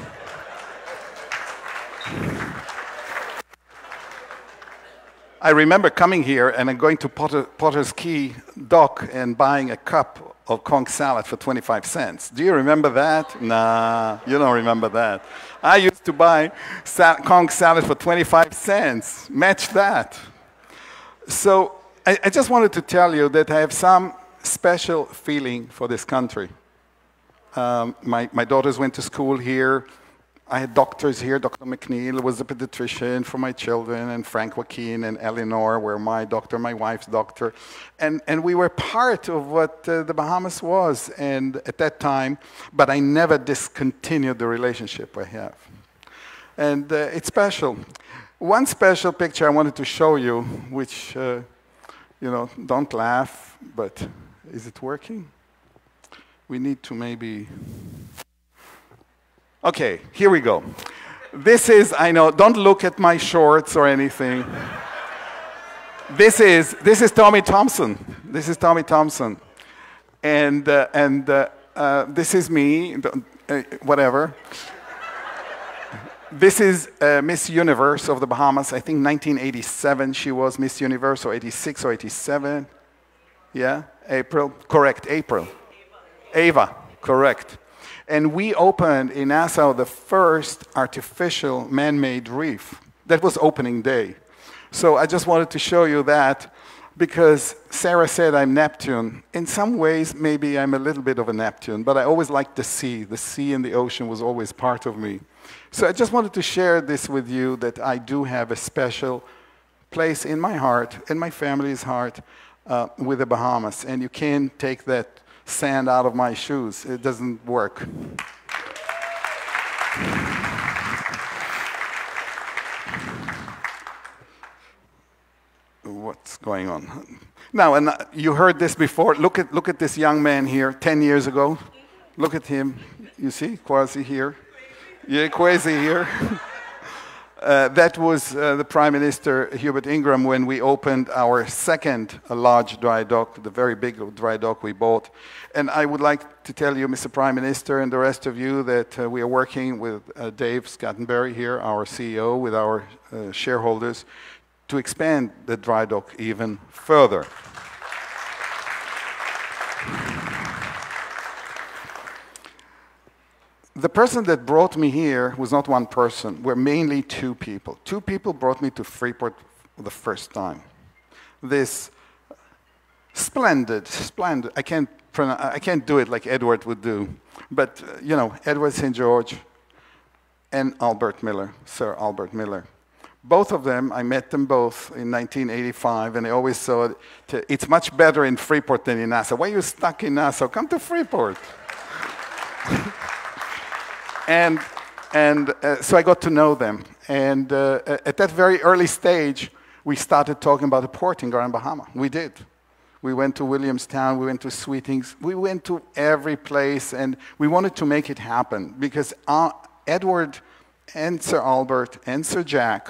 I remember coming here and going to Potter's Key dock and buying a cup of conch salad for 25 cents. Do you remember that? Nah, you don't remember that. I used to buy conch salad for 25 cents. Match that. So I just wanted to tell you that I have some special feeling for this country. My daughters went to school here. I had doctors here. Dr. McNeil was a pediatrician for my children, and Frank Joaquin and Eleanor were my doctor, my wife's doctor. And we were part of what the Bahamas was and at that time, but I never discontinued the relationship I have. And it's special. One special picture I wanted to show you, which, you know, don't laugh, but is it working? We need to maybe... Okay, here we go. This is, I know, don't look at my shorts or anything. This is Tommy Thompson. This is Tommy Thompson. And this is me, whatever. This is Miss Universe of the Bahamas. I think 1987 she was Miss Universe, or 86 or 87. Yeah, April, correct, April. Ava, correct. And we opened in Nassau the first artificial man-made reef. That was opening day. So I just wanted to show you that because Sarah said I'm Neptune. In some ways, maybe I'm a little bit of a Neptune, but I always liked the sea. The sea and the ocean was always part of me. So I just wanted to share this with you, that I do have a special place in my heart, in my family's heart, with the Bahamas. And you can't take that sand out of my shoes. It doesn't work. What's going on? Now, and you heard this before. Look at this young man here, 10 years ago. Look at him. You see, Kwasi here. Yeah, Kwasi here. That was the Prime Minister, Hubert Ingram, when we opened our second large dry dock, the very big dry dock we bought. And I would like to tell you, Mr. Prime Minister, and the rest of you, that we are working with Dave Scattenberry here, our CEO, with our shareholders, to expand the dry dock even further. The person that brought me here was not one person. We're mainly two people. Two people brought me to Freeport for the first time. This splendid, I can't do it like Edward would do, but you know, Edward St. George and Albert Miller, Sir Albert Miller. Both of them, I met them both in 1985, and they always said, it's much better in Freeport than in Nassau. Why are you stuck in Nassau? Come to Freeport. And so I got to know them. And at that very early stage, we started talking about a port in Grand Bahama. We did. We went to Williamstown, we went to Sweetings, we went to every place, and we wanted to make it happen because Edward and Sir Albert and Sir Jack,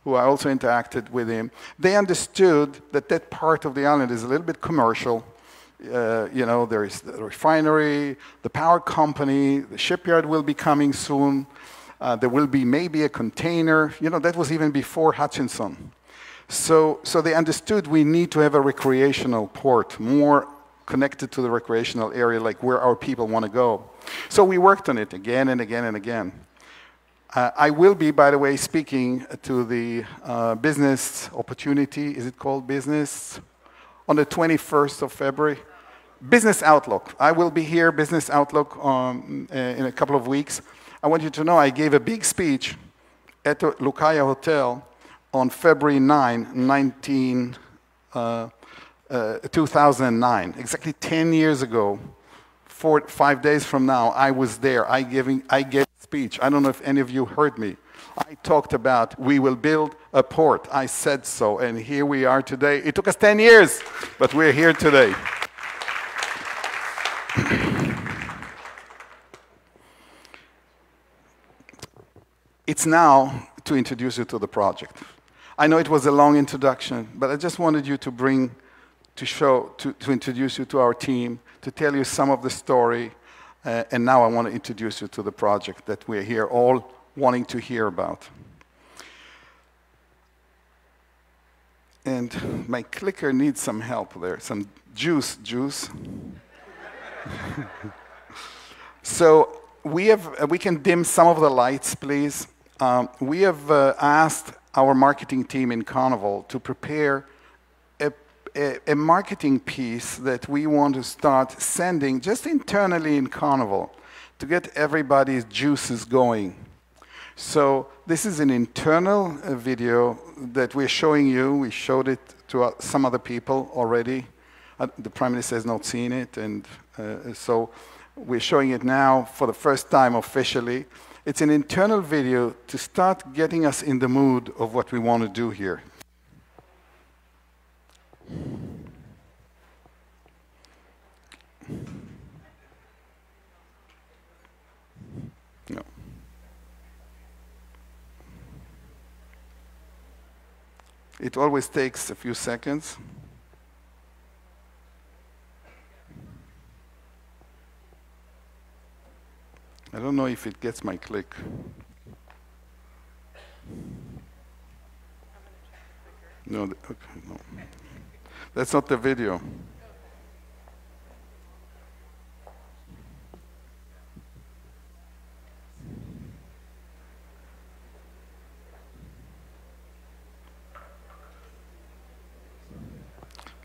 who I also interacted with him, they understood that that part of the island is a little bit commercial. You know, there is the refinery, the power company, the shipyard will be coming soon. There will be maybe a container. You know, that was even before Hutchinson. So they understood we need to have a recreational port, more connected to the recreational area, like where our people want to go. So we worked on it again and again and again. I will be, by the way, speaking to the business opportunity, is it called business? On the 21st of February. Business Outlook. I will be here, Business Outlook, in a couple of weeks. I want you to know I gave a big speech at the Lucaya Hotel on February 9, 2009, exactly 10 years ago. 5 days from now, I was there. I gave a speech. I don't know if any of you heard me. I talked about we will build a port. I said so, and here we are today. It took us 10 years, but we're here today. It's now to introduce you to the project. I know it was a long introduction, but I just wanted you to introduce you to our team, to tell you some of the story, and now I want to introduce you to the project that we're here all wanting to hear about. And my clicker needs some help there, some juice. So we can dim some of the lights, please. We have asked our marketing team in Carnival to prepare a marketing piece that we want to start sending just internally in Carnival to get everybody's juices going. So this is an internal video that we're showing you. We showed it to some other people already. The Prime Minister has not seen it, and so we're showing it now for the first time officially. It's an internal video to start getting us in the mood of what we want to do here. No. It always takes a few seconds. I don't know if it gets my click. No, okay, no. That's not the video.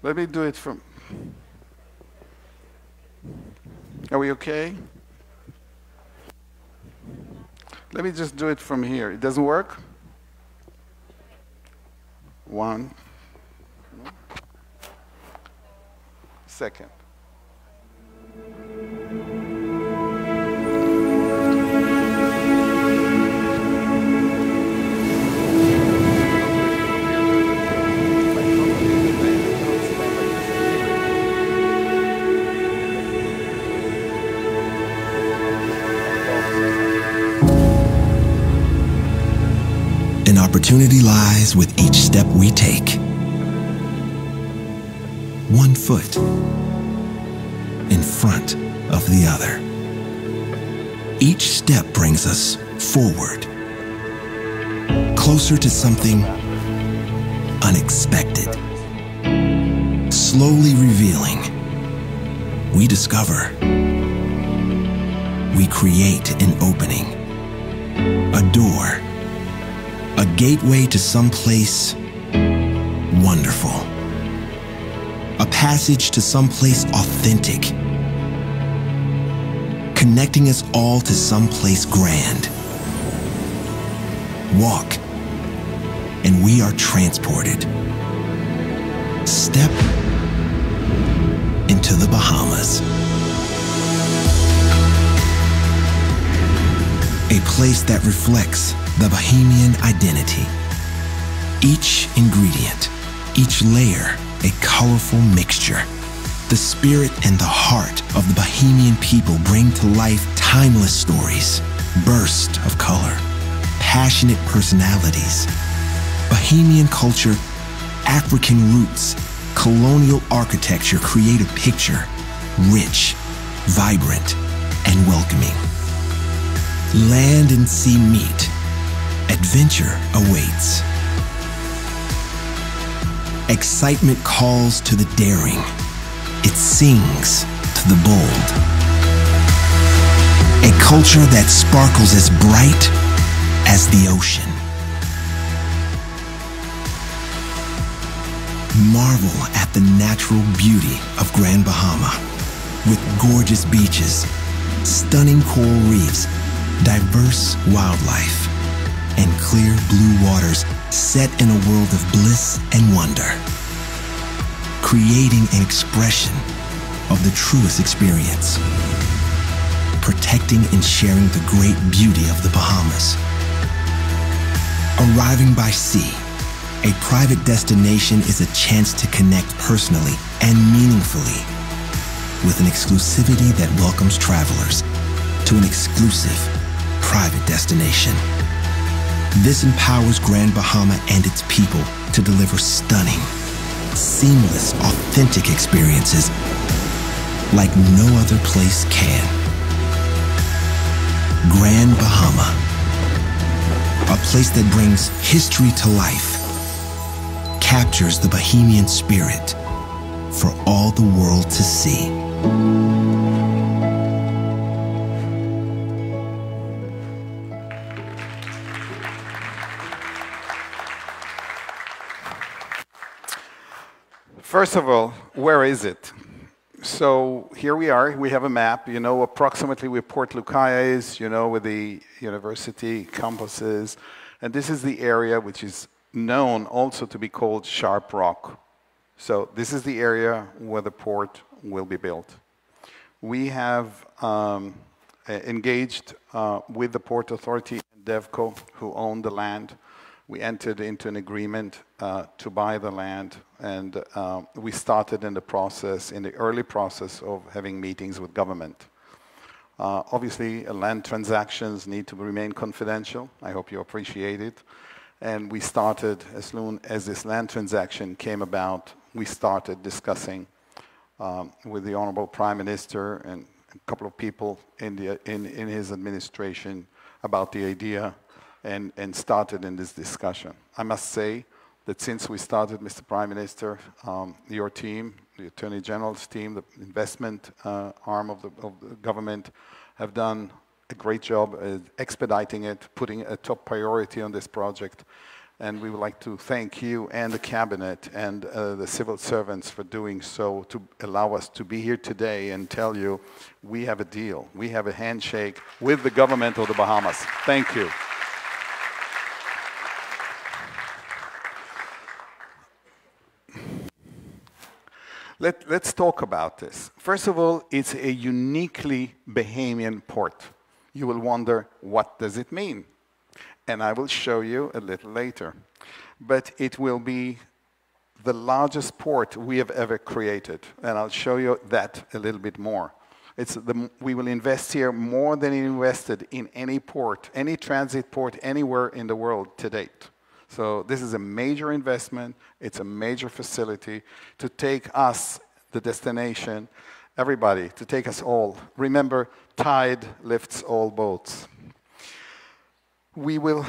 Let me do it from... Are we okay? Let me just do it from here. It doesn't work? One. Second. An opportunity lies with each step we take. 1 foot in front of the other. Each step brings us forward, closer to something unexpected. Slowly revealing, we discover, we create an opening, a door, a gateway to some place wonderful. A passage to some place authentic. Connecting us all to some place grand. Walk, and we are transported. Step into the Bahamas. A place that reflects the Bahamian identity. Each ingredient, each layer, a colorful mixture. The spirit and the heart of the Bahamian people bring to life timeless stories, bursts of color, passionate personalities. Bahamian culture, African roots, colonial architecture create a picture rich, vibrant, and welcoming. Land and sea meet. Adventure awaits. Excitement calls to the daring. It sings to the bold. A culture that sparkles as bright as the ocean. Marvel at the natural beauty of Grand Bahama, with gorgeous beaches, stunning coral reefs, diverse wildlife, and clear blue waters set in a world of bliss and wonder, creating an expression of the truest experience, protecting and sharing the great beauty of the Bahamas. Arriving by sea, a private destination is a chance to connect personally and meaningfully with an exclusivity that welcomes travelers to an exclusive private destination. This empowers Grand Bahama and its people to deliver stunning, seamless, authentic experiences like no other place can. Grand Bahama, a place that brings history to life, captures the Bahamian spirit for all the world to see. First of all, where is it? So here we are. We have a map. You know approximately where Port Lucaya is, you know, where the university campuses. And this is the area which is known also to be called Sharp Rock. So this is the area where the port will be built. We have engaged with the Port Authority and DevCo, who own the land. We entered into an agreement to buy the land, and we started in the early process of having meetings with government. Obviously, land transactions need to remain confidential. I hope you appreciate it. And we started, as soon as this land transaction came about, we started discussing with the Honorable Prime Minister and a couple of people in his administration about the idea, and started in this discussion. I must say that since we started, Mr. Prime Minister, your team, the Attorney General's team, the investment arm of the government, have done a great job expediting it, putting a top priority on this project. And we would like to thank you and the Cabinet and the civil servants for doing so, to allow us to be here today and tell you we have a deal. We have a handshake with the government of the Bahamas. Thank you. Let's talk about this. First of all, it's a uniquely Bahamian port. You will wonder, what does it mean? And I will show you a little later. But it will be the largest port we have ever created. And I'll show you that a little bit more. We will invest here more than invested in any port, any transit port anywhere in the world to date. So this is a major investment. It's a major facility to take us, the destination, everybody, to take us all. Remember, tide lifts all boats. We will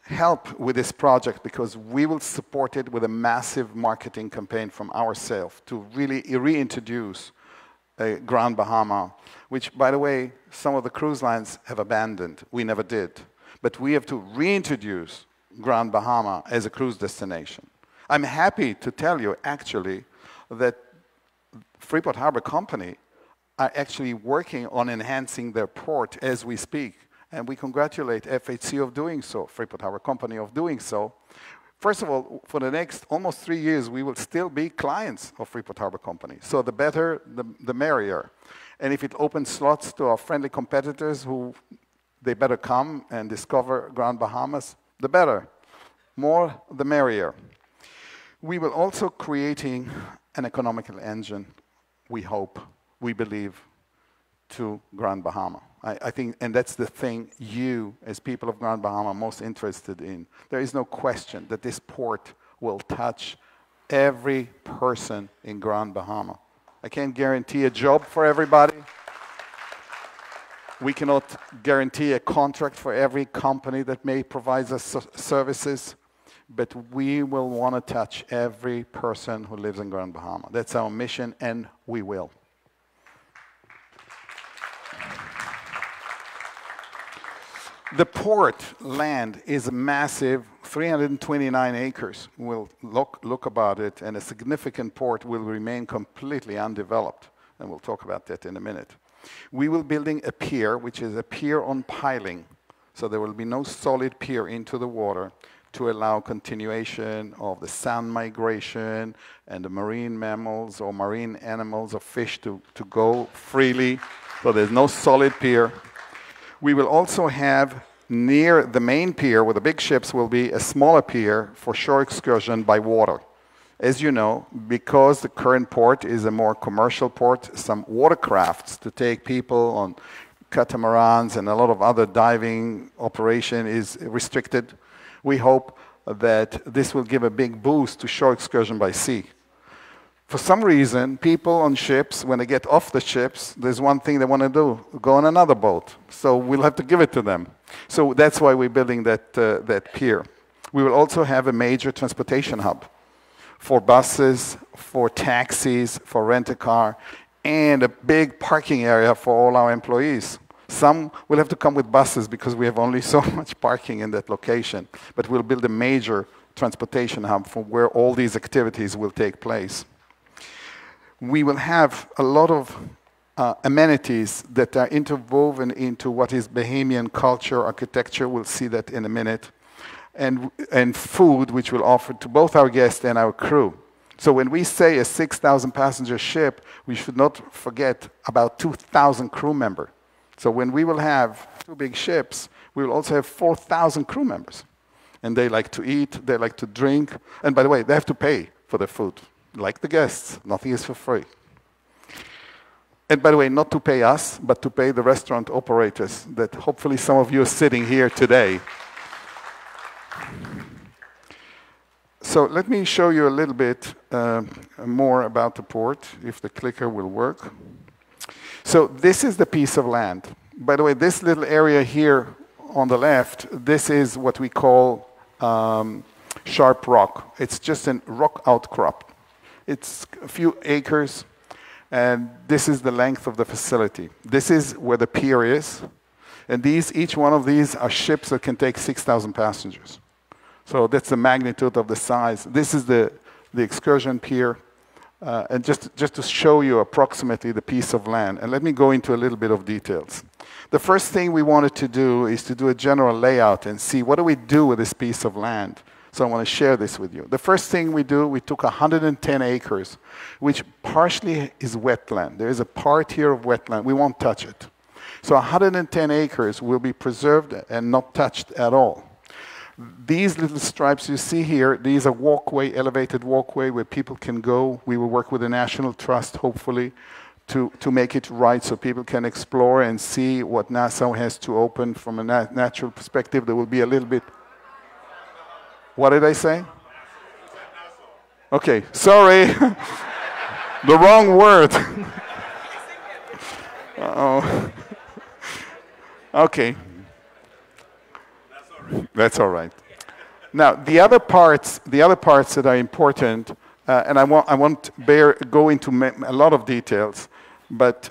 help with this project because we will support it with a massive marketing campaign from ourselves to really reintroduce Grand Bahama, which, by the way, some of the cruise lines have abandoned. We never did. But we have to reintroduce Grand Bahama as a cruise destination. I'm happy to tell you, actually, that Freeport Harbor Company are actually working on enhancing their port as we speak. And we congratulate FHC of doing so, Freeport Harbor Company of doing so. First of all, for the next almost 3 years, we will still be clients of Freeport Harbor Company. So the better, the merrier. And if it opens slots to our friendly competitors, who they better come and discover Grand Bahamas, the better. More, the merrier. We will also creating an economical engine, we hope, we believe, to Grand Bahama. I think, and that's the thing you, as people of Grand Bahama, are most interested in. There is no question that this port will touch every person in Grand Bahama. I can't guarantee a job for everybody. We cannot guarantee a contract for every company that may provide us services, but we will want to touch every person who lives in Grand Bahama. That's our mission, and we will. The port land is massive, 329 acres. We'll look about it, and a significant port will remain completely undeveloped, and we'll talk about that in a minute. We will be building a pier, which is a pier on piling, so there will be no solid pier into the water to allow continuation of the sound migration and the marine mammals or marine animals or fish to go freely, so there's no solid pier. We will also have near the main pier where the big ships will be a smaller pier for shore excursion by water. As you know, because the current port is a more commercial port, some watercrafts to take people on catamarans and a lot of other diving operation is restricted. We hope that this will give a big boost to shore excursion by sea. For some reason, people on ships, when they get off the ships, there's one thing they want to do, go on another boat. So we'll have to give it to them. So that's why we're building that pier. We will also have a major transportation hub for buses, for taxis, for rent-a-car, and a big parking area for all our employees. Some will have to come with buses because we have only so much parking in that location. But we'll build a major transportation hub for where all these activities will take place. We will have a lot of amenities that are interwoven into what is Bahamian culture, architecture. We'll see that in a minute. And food, which we'll offer to both our guests and our crew. So when we say a 6,000 passenger ship, we should not forget about 2,000 crew members. So when we will have 2 big ships, we will also have 4,000 crew members. And they like to eat, they like to drink. And by the way, they have to pay for their food. Like the guests, nothing is for free. And by the way, not to pay us, but to pay the restaurant operators that hopefully some of you are sitting here today. So let me show you a little bit more about the port, if the clicker will work. So this is the piece of land. By the way, this little area here on the left, this is what we call sharp rock. It's just a rock outcrop. It's a few acres, and this is the length of the facility. This is where the pier is, and each one of these are ships that can take 6,000 passengers. So that's the magnitude of the size. This is the excursion pier. And just to show you approximately the piece of land, and let me go into a little bit of details. The first thing we wanted to do is to do a general layout and see what do we do with this piece of land. So I want to share this with you. The first thing we do, we took 110 acres, which partially is wetland. There is a part here of wetland. We won't touch it. So 110 acres will be preserved and not touched at all. These little stripes you see here, these are elevated walkway where people can go. We will work with the National Trust, hopefully, to make it right so people can explore and see what Nassau has to open from a natural perspective. There will be a little bit... What did I say? Okay, sorry. The wrong word. Uh-oh. Okay. That's all right. Now, the other parts that are important, and I won't go into a lot of details, but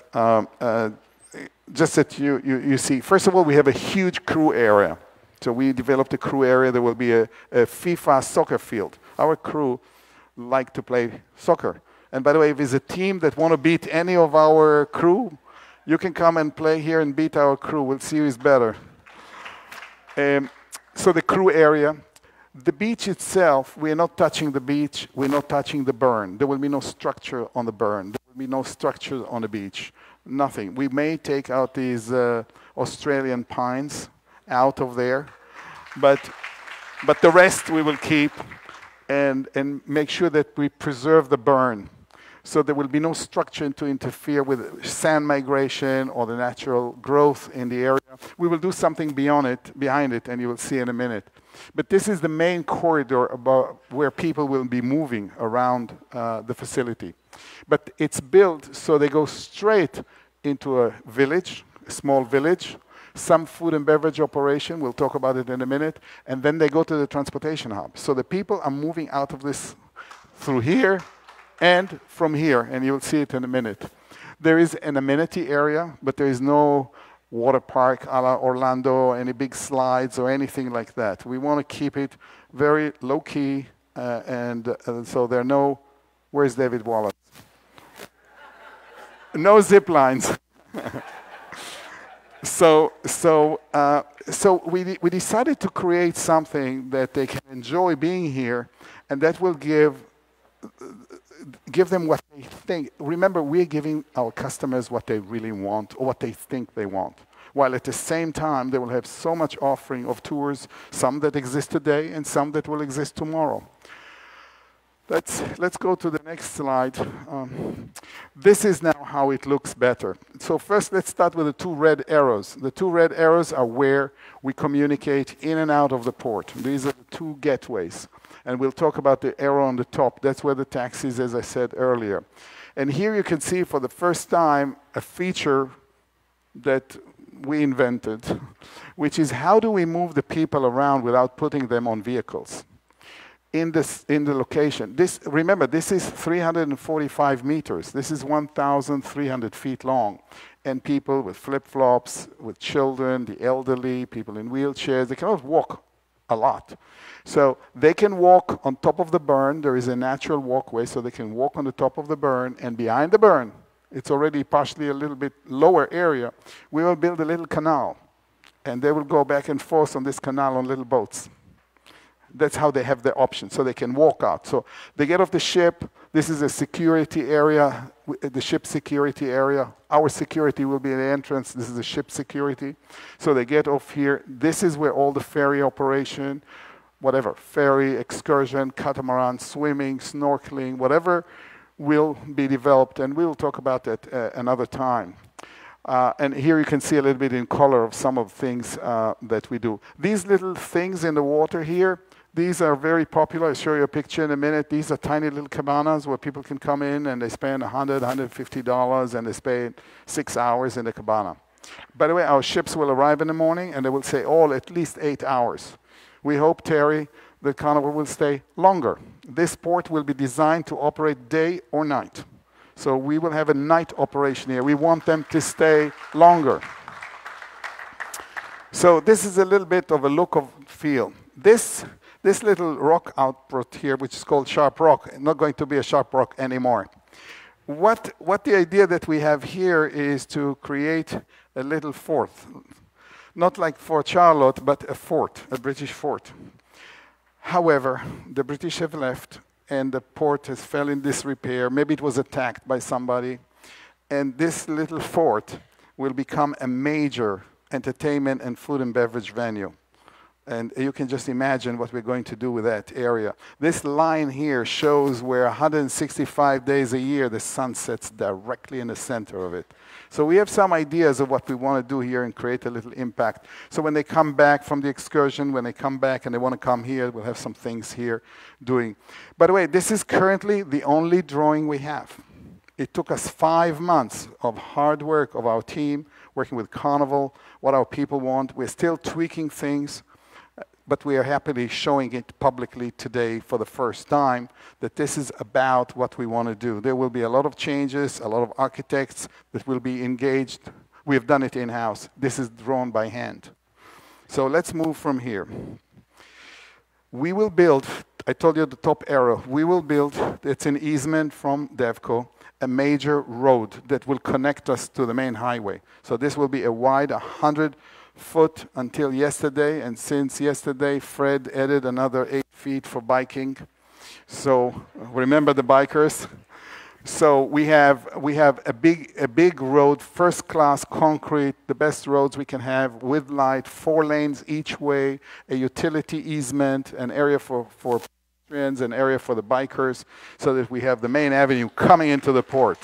just that you see, first of all, we have a huge crew area. So we developed a crew area. There will be a FIFA soccer field. Our crew like to play soccer. And by the way, if there's a team that want to beat any of our crew, you can come and play here and beat our crew. We'll see who is better. So the crew area. The beach itself, we are not touching the beach. We're not touching the burn. There will be no structure on the burn. There will be no structure on the beach. Nothing. We may take out these Australian pines out of there, but the rest we will keep and make sure that we preserve the burn. So there will be no structure to interfere with sand migration or the natural growth in the area. We will do something behind it, and you will see in a minute. But this is the main corridor about where people will be moving around the facility. But it's built so they go straight into a village, a small village, some food and beverage operation, we'll talk about it in a minute, and then they go to the transportation hub. So the people are moving out of this through here and from here, and you'll see it in a minute. There is an amenity area, but there is no water park a la Orlando, any big slides or anything like that. We want to keep it very low-key, so there are no... Where's David Wallace? No zip lines. So we decided to create something that they can enjoy being here, and that will give them what they think. Remember, we're giving our customers what they really want or what they think they want, while at the same time they will have so much offering of tours, some that exist today and some that will exist tomorrow. Let's go to the next slide. This is now how it looks better. So first, let's start with the two red arrows. The two red arrows are where we communicate in and out of the port. These are the two gateways. And we'll talk about the arrow on the top. That's where the taxis, as I said earlier. And here you can see for the first time a feature that we invented, which is how do we move the people around without putting them on vehicles in the location. Remember, this is 345 meters. This is 1,300 feet long. And people with flip-flops, with children, the elderly, people in wheelchairs, they cannot walk a lot. So they can walk on top of the burn. There is a natural walkway, so they can walk on the top of the burn. And behind the burn, it's already partially a little bit lower area, we will build a little canal. And they will go back and forth on this canal on little boats. That's how they have the option, so they can walk out. So they get off the ship. This is a security area, the ship security area. Our security will be at the entrance. This is the ship security. So they get off here. This is where all the ferry operation, whatever, ferry, excursion, catamaran, swimming, snorkeling, whatever will be developed. And we will talk about that another time. And here you can see a little bit in color of some of the things that we do. These little things in the water here, these are very popular. I'll show you a picture in a minute. These are tiny little cabanas where people can come in and they spend $100, $150 and they spend 6 hours in the cabana. By the way, our ships will arrive in the morning and they will stay all at least 8 hours. We hope, Terry, the Carnival will stay longer. This port will be designed to operate day or night. So we will have a night operation here. We want them to stay longer. So this is a little bit of a look of feel. This little rock output here, which is called Sharp Rock, not going to be a Sharp Rock anymore. What the idea that we have here is to create a little fort. Not like Fort Charlotte, but a fort, a British fort. However, the British have left and the port has fell in disrepair. Maybe it was attacked by somebody. And this little fort will become a major entertainment and food and beverage venue. And you can just imagine what we're going to do with that area. This line here shows where 165 days a year the sun sets directly in the center of it. So we have some ideas of what we want to do here and create a little impact. So when they come back from the excursion, when they come back and they want to come here, we'll have some things here doing. By the way, this is currently the only drawing we have. It took us 5 months of hard work of our team, working with Carnival, what our people want. We're still tweaking things. But we are happily showing it publicly today for the first time that this is about what we want to do. There will be a lot of changes, a lot of architects that will be engaged. We have done it in-house. This is drawn by hand. So let's move from here. We will build, I told you the top arrow, we will build, it's an easement from DevCo, a major road that will connect us to the main highway. So this will be a wide 100-foot until yesterday, and since yesterday, Fred added another 8 feet for biking. So remember the bikers. So we have a big road, first-class concrete, the best roads we can have with light, 4 lanes each way, a utility easement, an area for pedestrians, an area for the bikers, so that we have the main avenue coming into the port.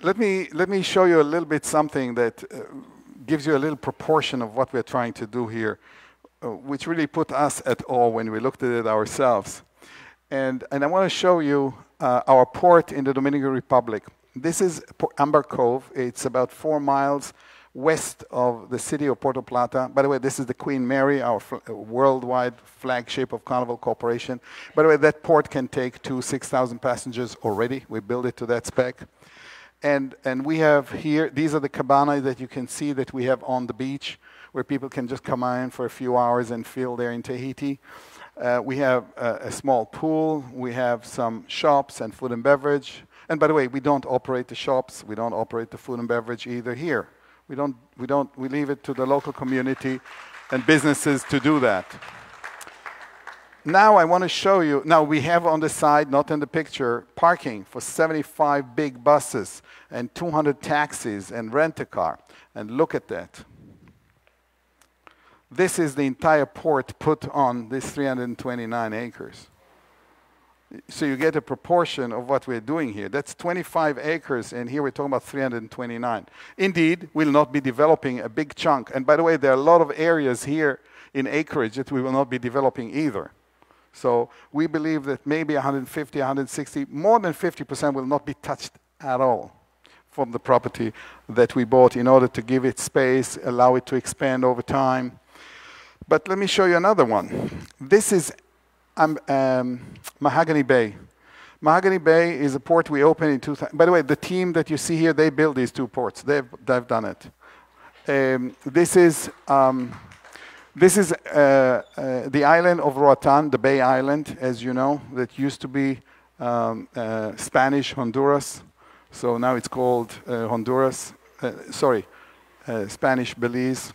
Let me show you a little bit something that gives you a little proportion of what we're trying to do here, which really put us at awe when we looked at it ourselves. And I want to show you our port in the Dominican Republic. This is Amber Cove. It's about 4 miles west of the city of Puerto Plata. By the way, this is the Queen Mary, our worldwide flagship of Carnival Corporation. By the way, that port can take 6,000 passengers already. We built it to that spec. And we have here, these are the cabanas that you can see that we have on the beach, where people can just come in for a few hours and feel they're in Tahiti. We have a small pool. We have some shops and food and beverage. And by the way, we don't operate the shops. We don't operate the food and beverage either here. We leave it to the local community and businesses to do that. Now I want to show you, now we have on the side, not in the picture, parking for 75 big buses and 200 taxis and rent-a-car. And look at that. This is the entire port put on this 329 acres. So you get a proportion of what we're doing here. That's 25 acres, and here we're talking about 329. Indeed, we'll not be developing a big chunk. And by the way, there are a lot of areas here in acreage that we will not be developing either. So we believe that maybe 150, 160, more than 50% will not be touched at all from the property that we bought in order to give it space, allow it to expand over time. But let me show you another one. This is Mahogany Bay. Mahogany Bay is a port we opened in 2000. By the way, the team that you see here, they built these 2 ports. They've done it. This is the island of Roatan, the Bay Island, as you know, that used to be Spanish Honduras. So now it's called Honduras. Spanish Belize.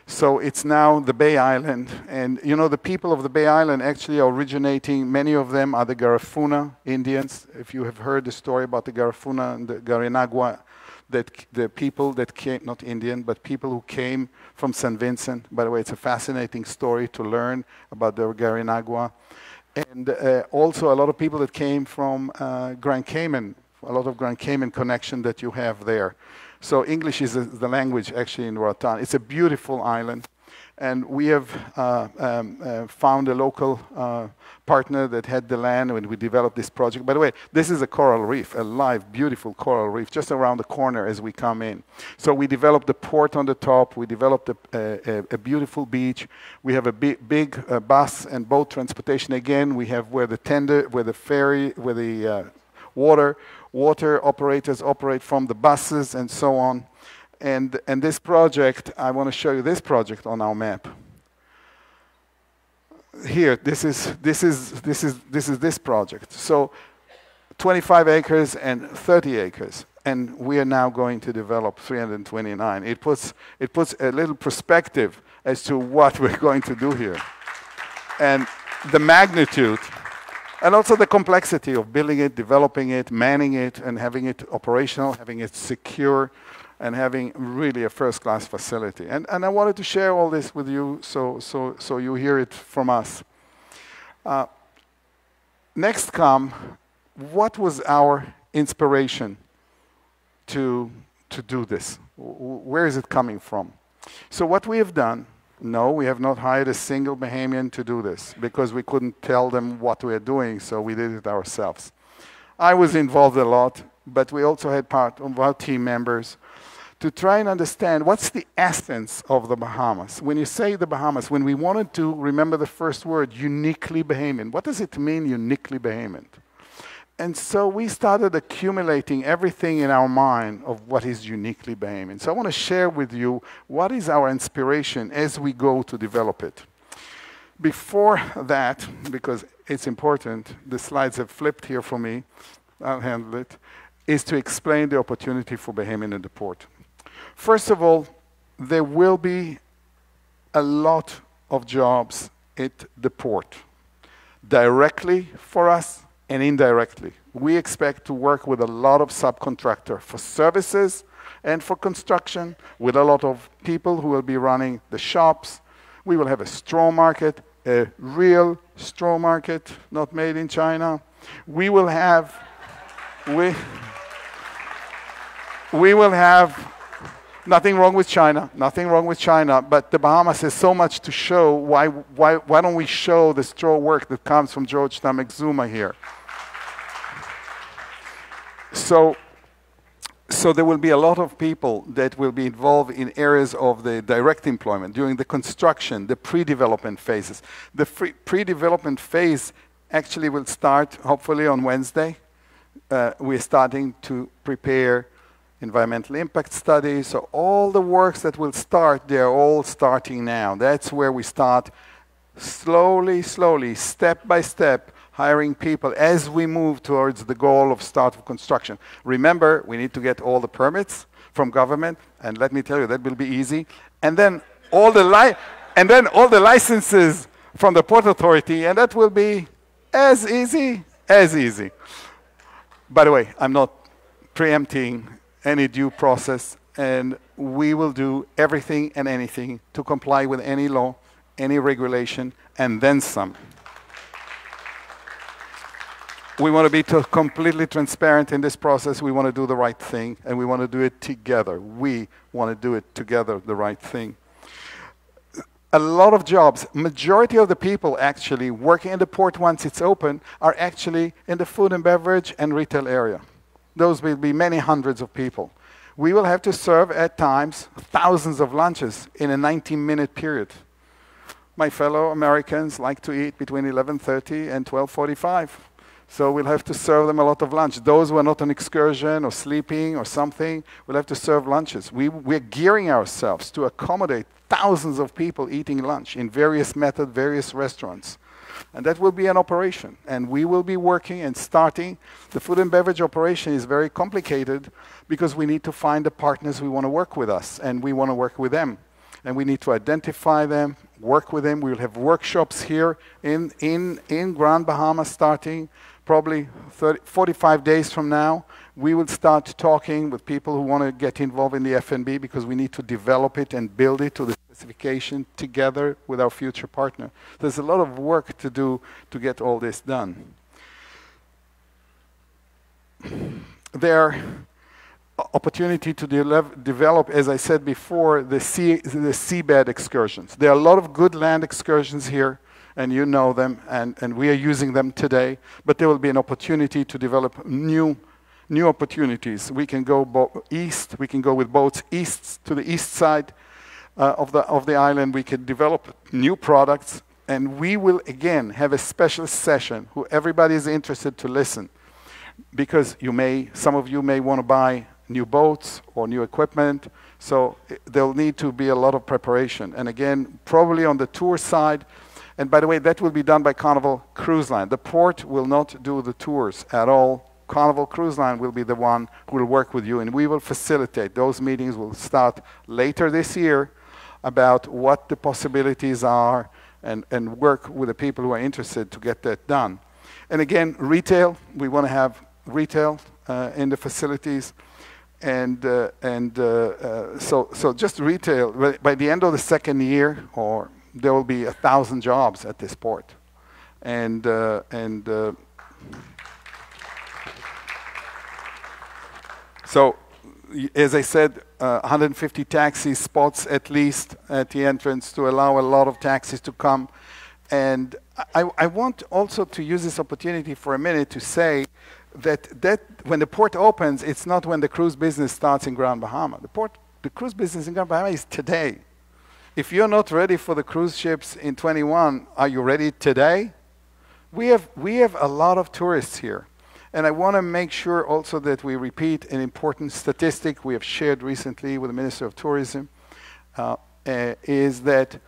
So it's now the Bay Island. And you know, the people of the Bay Island actually are originating, many of them are the Garifuna Indians. If you have heard the story about the Garifuna and the Garinagua, that the people that came, not Indian, but people who came from St. Vincent. By the way, it's a fascinating story to learn about the Garinagua. And also a lot of people that came from Grand Cayman, a lot of Grand Cayman connection that you have there. So English is the language actually in Roatan. It's a beautiful island. And we have found a local partner that had the land when we developed this project. By the way, this is a coral reef, a live, beautiful coral reef, just around the corner as we come in. So we developed the port on the top. We developed a beautiful beach. We have a big bus and boat transportation. Again, we have where the ferry, where the water operators operate from the buses and so on. And this project, I want to show you this project on our map. Here, this is this project. So 25 acres and 30 acres. And we are now going to develop 329. It puts a little perspective as to what we're going to do here. And the magnitude, and also the complexity of building it, developing it, manning it, and having it operational, having it secure, and having really a first-class facility. And I wanted to share all this with you so you hear it from us. Next what was our inspiration to do this? Where is it coming from? So what we have done, no, we have not hired a single Bahamian to do this because we couldn't tell them what we are doing, so we did it ourselves. I was involved a lot, but we also had part of our team members to try and understand what's the essence of the Bahamas. When you say the Bahamas, when we wanted to remember the first word, uniquely Bahamian, what does it mean, uniquely Bahamian? And so we started accumulating everything in our mind of what is uniquely Bahamian. So I want to share with you what is our inspiration as we go to develop it. Before that, because it's important, the slides have flipped here for me, I'll handle it, is to explain the opportunity for Bahamian in the port. First of all, there will be a lot of jobs at the port, directly for us and indirectly. We expect to work with a lot of subcontractors for services and for construction, with a lot of people who will be running the shops. We will have a straw market, a real straw market, not made in China. We will have, we will have, nothing wrong with China, nothing wrong with China, but the Bahamas has so much to show. Why don't we show the straw work that comes from Georgetown Exuma here? So there will be a lot of people that will be involved in areas of the direct employment during the construction, the pre-development phases. The pre-development phase actually will start hopefully on Wednesday. We're starting to prepare environmental impact studies. So all the works that will start, they're all starting now. That's where we start slowly, step by step, hiring people as we move towards the goal of start of construction. Remember, we need to get all the permits from government, and let me tell you, that will be easy. And then all the licenses from the Port Authority, and that will be as easy as easy. By the way, I'm not preempting any due process, and we will do everything and anything to comply with any law, any regulation, and then some. We want to be completely transparent in this process. We want to do the right thing, and we want to do it together. We want to do it together, the right thing. A lot of jobs, majority of the people actually working in the port once it's open are actually in the food and beverage and retail area. Those will be many hundreds of people. We will have to serve at times thousands of lunches in a 19-minute period. My fellow Americans like to eat between 11:30 and 12:45. So we'll have to serve them a lot of lunch. Those who are not on excursion or sleeping or something, we'll have to serve lunches. We're gearing ourselves to accommodate thousands of people eating lunch in various methods, various restaurants. And that will be an operation. And we will be working and starting. The food and beverage operation is very complicated because we need to find the partners who want to work with us, and we want to work with them. And we need to identify them, work with them. We will have workshops here in Grand Bahama starting probably 45 days from now. We will start talking with people who want to get involved in the F&B because we need to develop it and build it to the specification together with our future partner. There's a lot of work to do to get all this done. There opportunity to develop, as I said before, the seabed excursions. There are a lot of good land excursions here, and you know them, and we are using them today, but there will be an opportunity to develop new opportunities. We can go east, we can go with boats east to the east side of the island. We can develop new products, and we will again have a special session who everybody is interested to listen, because some of you may want to buy new boats or new equipment, so there'll need to be a lot of preparation. And again, probably on the tour side, and by the way, that will be done by Carnival Cruise Line. The port will not do the tours at all. Carnival Cruise Line will be the one who will work with you, and we will facilitate. Those meetings will start later this year about what the possibilities are, and work with the people who are interested to get that done. And again, retail, we want to have retail in the facilities. So just retail, by the end of the second year, or there will be 1,000 jobs at this port. So, as I said, 150 taxi spots at least at the entrance to allow a lot of taxis to come. And I want also to use this opportunity for a minute to say that when the port opens, it's not when the cruise business starts in Grand Bahama. The cruise business in Grand Bahama is today. If you're not ready for the cruise ships in 21, are you ready today? We have a lot of tourists here. And I want to make sure also that we repeat an important statistic we have shared recently with the Minister of Tourism, is that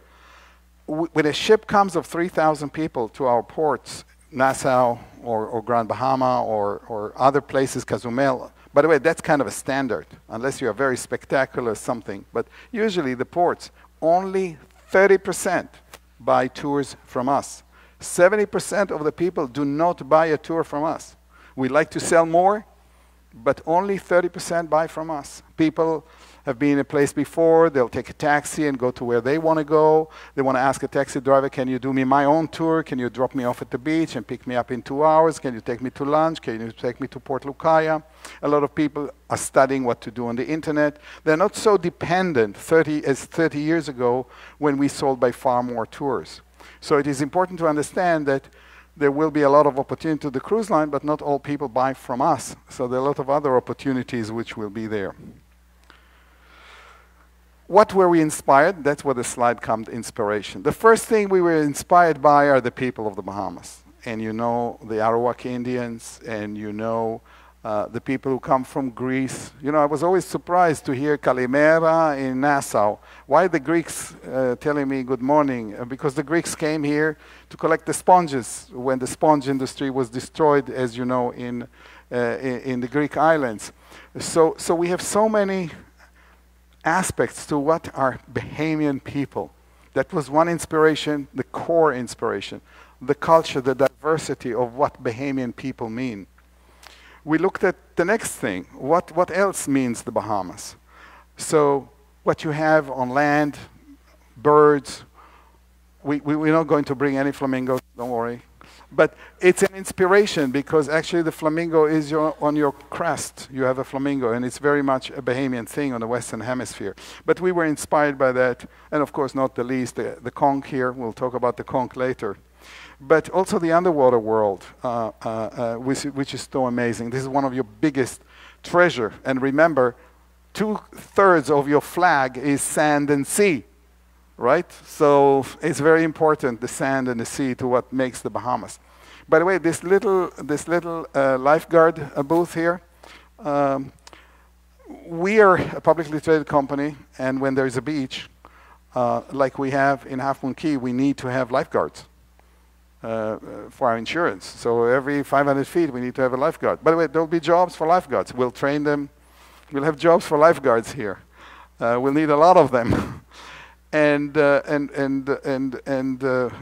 when a ship comes of 3,000 people to our ports, Nassau or Grand Bahama or other places, Cozumel. By the way, that's kind of a standard, unless you are very spectacular something. But usually the ports, only 30% buy tours from us. 70% of the people do not buy a tour from us. We like to sell more, but only 30% buy from us. People have been in a place before, they'll take a taxi and go to where they want to go. They want to ask a taxi driver, can you do me my own tour? Can you drop me off at the beach and pick me up in 2 hours? Can you take me to lunch? Can you take me to Port Lucaya? A lot of people are studying what to do on the internet. They're not so dependent as 30 years ago when we sold by far more tours. So it is important to understand that there will be a lot of opportunity to the cruise line, but not all people buy from us. So there are a lot of other opportunities which will be there. What were we inspired? That's where the slide comes, inspiration. The first thing we were inspired by are the people of the Bahamas. And you know the Arawak Indians, and you know the people who come from Greece. You know, I was always surprised to hear Kalimera in Nassau. Why the Greeks telling me good morning? Because the Greeks came here to collect the sponges when the sponge industry was destroyed, as you know, in the Greek islands. So we have so many aspects to what are Bahamian people. That was one inspiration, the core inspiration, the culture, the diversity of what Bahamian people mean. We looked at the next thing, what else means the Bahamas? So what you have on land, birds, we're not going to bring any flamingos, don't worry. But it's an inspiration because actually the flamingo is on your crest. You have a flamingo, and it's very much a Bahamian thing on the Western Hemisphere. But we were inspired by that, and of course, not the least, the conch here. We'll talk about the conch later. But also the underwater world, which is so amazing. This is one of your biggest treasure. And remember, 2/3 of your flag is sand and sea. Right? So it's very important, the sand and the sea, to what makes the Bahamas. By the way, this little lifeguard booth here, we are a publicly traded company, and when there's a beach, like we have in Half Moon Cay, we need to have lifeguards for our insurance. So every 500 feet, we need to have a lifeguard. By the way, there'll be jobs for lifeguards. We'll train them. We'll have jobs for lifeguards here. We'll need a lot of them. And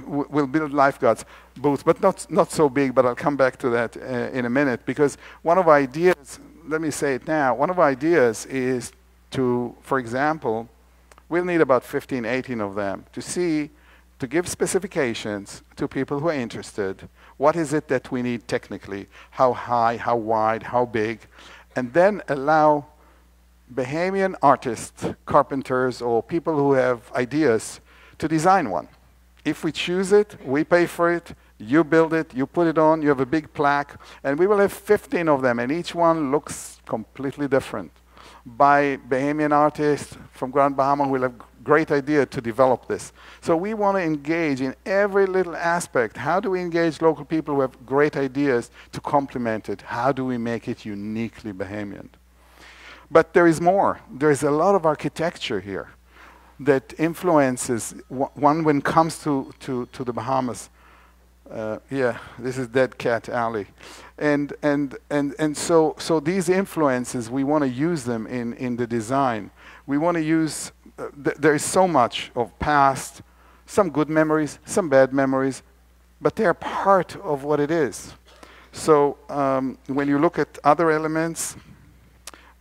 we'll build lifeguards booths, but not so big, but I'll come back to that in a minute, because one of our ideas, let me say it now, one of our ideas is to, for example, we'll need about 15, 18 of them to give specifications to people who are interested. What is it that we need technically? How high, how wide, how big? And then allow Bahamian artists, carpenters, or people who have ideas to design one. If we choose it, we pay for it, you build it, you put it on, you have a big plaque, and we will have 15 of them, and each one looks completely different. By Bahamian artists from Grand Bahama who will have great idea to develop this. So we want to engage in every little aspect. How do we engage local people who have great ideas to complement it? How do we make it uniquely Bahamian? But there is more. There is a lot of architecture here that influences one when it comes to the Bahamas. Yeah, this is Dead Cat Alley. And so these influences, we want to use them in the design. We want to use, there is so much of past, some good memories, some bad memories, but they are part of what it is. So when you look at other elements,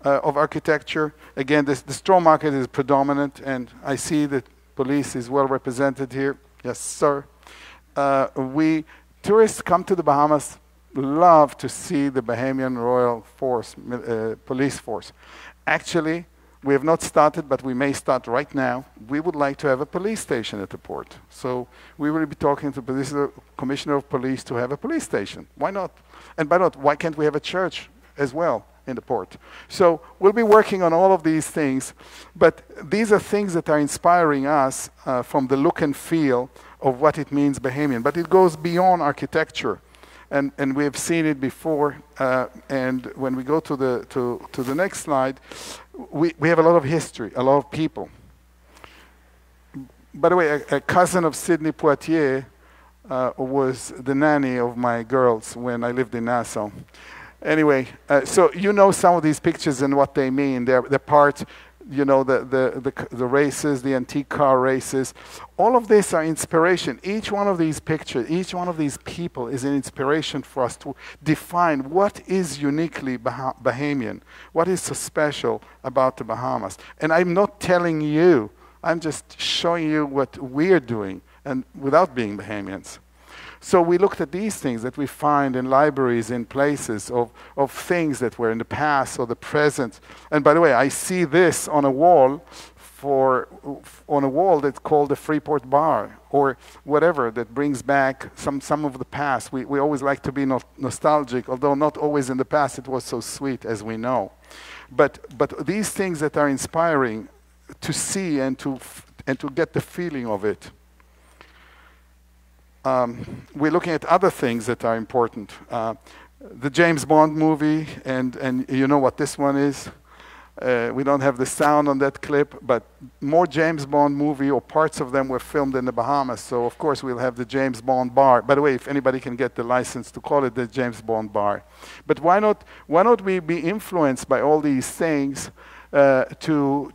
of architecture. Again, the straw market is predominant, and I see that police is well represented here. Yes, sir. Tourists come to the Bahamas, love to see the Bahamian Royal Force, police force. Actually, we have not started, but we may start right now. We would like to have a police station at the port. So we will be talking to the Commissioner of Police to have a police station. Why not? And by not, why can't we have a church as well in the port? So we'll be working on all of these things, but these are things that are inspiring us from the look and feel of what it means Bahamian. But it goes beyond architecture, and we have seen it before. And when we go to the next slide, we have a lot of history, a lot of people. By the way, a cousin of Sidney Poitier was the nanny of my girls when I lived in Nassau. Anyway, so you know some of these pictures and what they mean. They're part. you know, the races, the antique car races. All of this are inspiration. Each one of these pictures, each one of these people is an inspiration for us to define what is uniquely Bahamian, what is so special about the Bahamas. And I'm not telling you, I'm just showing you what we're doing, and without being Bahamians. So we looked at these things that we find in libraries, in places of things that were in the past or the present. And by the way, I see this on a wall that's called the Freeport Bar, or whatever, that brings back some of the past. We always like to be nostalgic, although not always in the past it was so sweet, as we know. But these things that are inspiring to see and to get the feeling of it. We're looking at other things that are important. The James Bond movie, and you know what this one is. We don't have the sound on that clip, but more James Bond movie, or parts of them, were filmed in the Bahamas. So of course we'll have the James Bond bar. By the way, if anybody can get the license to call it the James Bond bar. But why not we be influenced by all these things to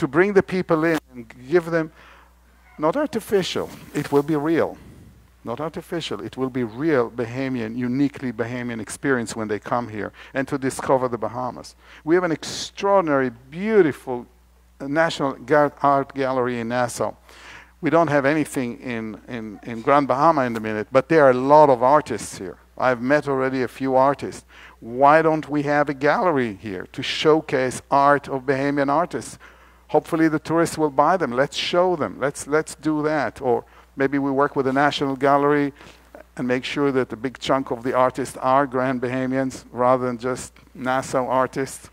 bring the people in and give them, not artificial, it will be real. Not artificial, it will be real Bahamian, uniquely Bahamian experience when they come here, and to discover the Bahamas. We have an extraordinary, beautiful National Art Gallery in Nassau. We don't have anything in Grand Bahama in the minute, but there are a lot of artists here. I've met already a few artists. Why don't we have a gallery here to showcase art of Bahamian artists? Hopefully the tourists will buy them. Let's show them. Let's do that. Or maybe we work with the National Gallery and make sure that a big chunk of the artists are Grand Bahamians rather than just Nassau artists.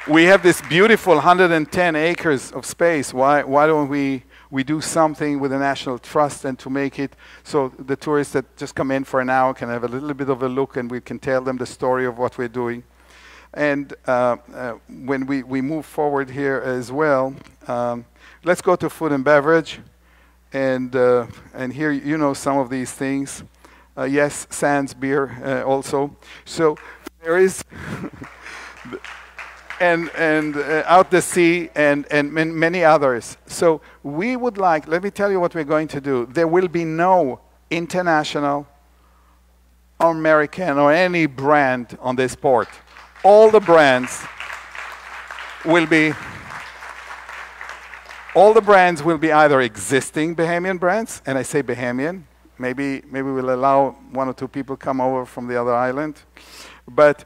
We have this beautiful 110 acres of space. Why don't we do something with the National Trust and to make it so the tourists that just come in for an hour can have a little bit of a look, and we can tell them the story of what we're doing. And when we move forward here as well, let's go to food and beverage. And here, you know, some of these things. Yes, Sands beer also. So there is, and Out the Sea and many others. So we would like, let me tell you what we're going to do. There will be no international or American or any brand on this port. All the brands will be either existing Bahamian brands, and I say Bahamian. Maybe we'll allow one or two people come over from the other island. But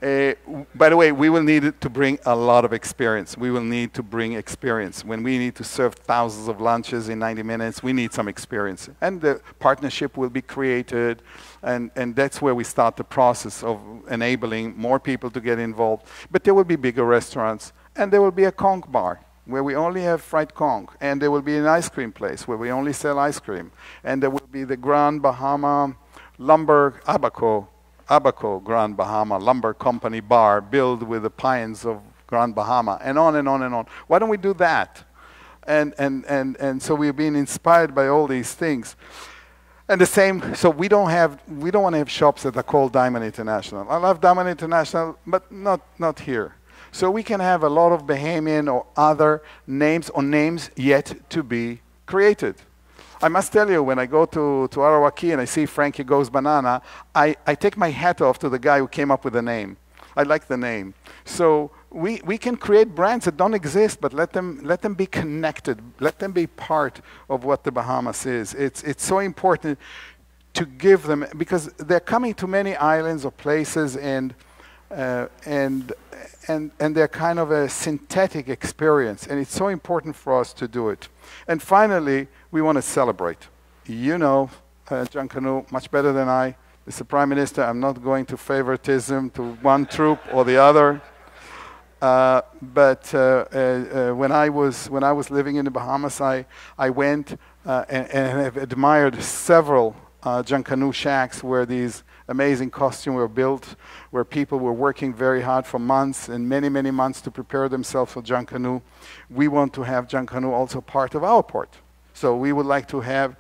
by the way, we will need to bring a lot of experience. We will need to bring experience. When we need to serve thousands of lunches in 90 minutes, we need some experience. And the partnership will be created, and that's where we start the process of enabling more people to get involved. But there will be bigger restaurants, and there will be a conch bar where we only have fried conch, and there will be an ice cream place where we only sell ice cream, and there will be the Grand Bahama Lumber Abaco Grand Bahama Lumber Company bar built with the pines of Grand Bahama, and on and on and on. Why don't we do that? And so we've been inspired by all these things. And the same, so we don't want to have shops that are called Diamond International. I love Diamond International, but not here. So we can have a lot of Bahamian or other names, or names yet to be created. I must tell you, when I go to Arawaki and I see Frankie Goes Banana, I take my hat off to the guy who came up with the name. I like the name. So we can create brands that don't exist, but let them be connected. Let them be part of what the Bahamas is. It's so important to give them, because they're coming to many islands or places, and they're kind of a synthetic experience, and it's so important for us to do it. And finally, we want to celebrate. You know, John Canoe, much better than I. Mr. Prime Minister, I'm not going to favoritism to one troop or the other. But when I was living in the Bahamas, I went and have admired several John Canoe shacks where these amazing costumes were built, where people were working very hard for months and many, many months to prepare themselves for John Canoe. We want to have John Canoe also part of our port. So we would like to have,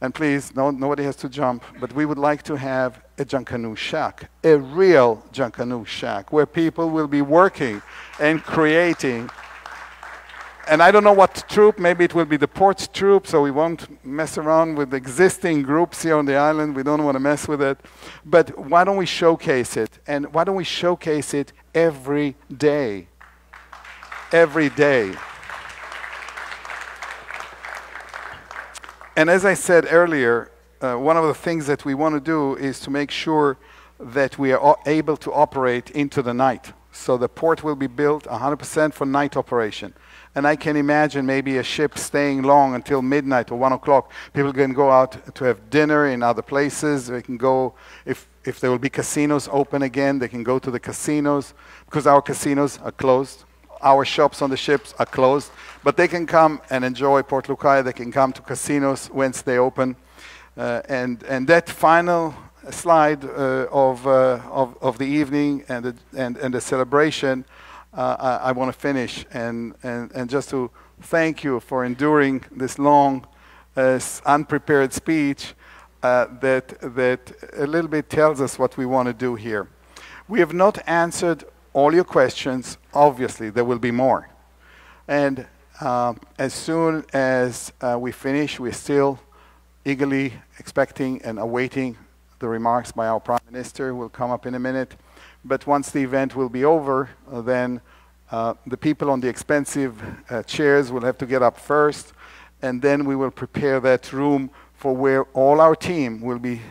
and please, nobody has to jump, but we would like to have a Junkanoo shack, a real Junkanoo shack, where people will be working and creating. And I don't know what troop, maybe it will be the port's troop, so we won't mess around with existing groups here on the island. We don't want to mess with it. But why don't we showcase it? And why don't we showcase it every day? Every day. And as I said earlier, one of the things that we want to do is to make sure that we are able to operate into the night. So the port will be built 100% for night operation. And I can imagine maybe a ship staying long until midnight or 1 o'clock. People can go out to have dinner in other places. They can go, if there will be casinos open again, they can go to the casinos, because our casinos are closed. Our shops on the ships are closed. But they can come and enjoy Port Lucaia. They can come to casinos once they open. And that final slide of the evening and the celebration, I want to finish and just to thank you for enduring this long, unprepared speech that a little bit tells us what we want to do here. We have not answered all your questions. Obviously, there will be more. And as soon as we finish, we're still eagerly expecting and awaiting the remarks by our Prime Minister, who will come up in a minute. But once the event will be over, then the people on the expensive chairs will have to get up first, and then we will prepare that room for where all our team will be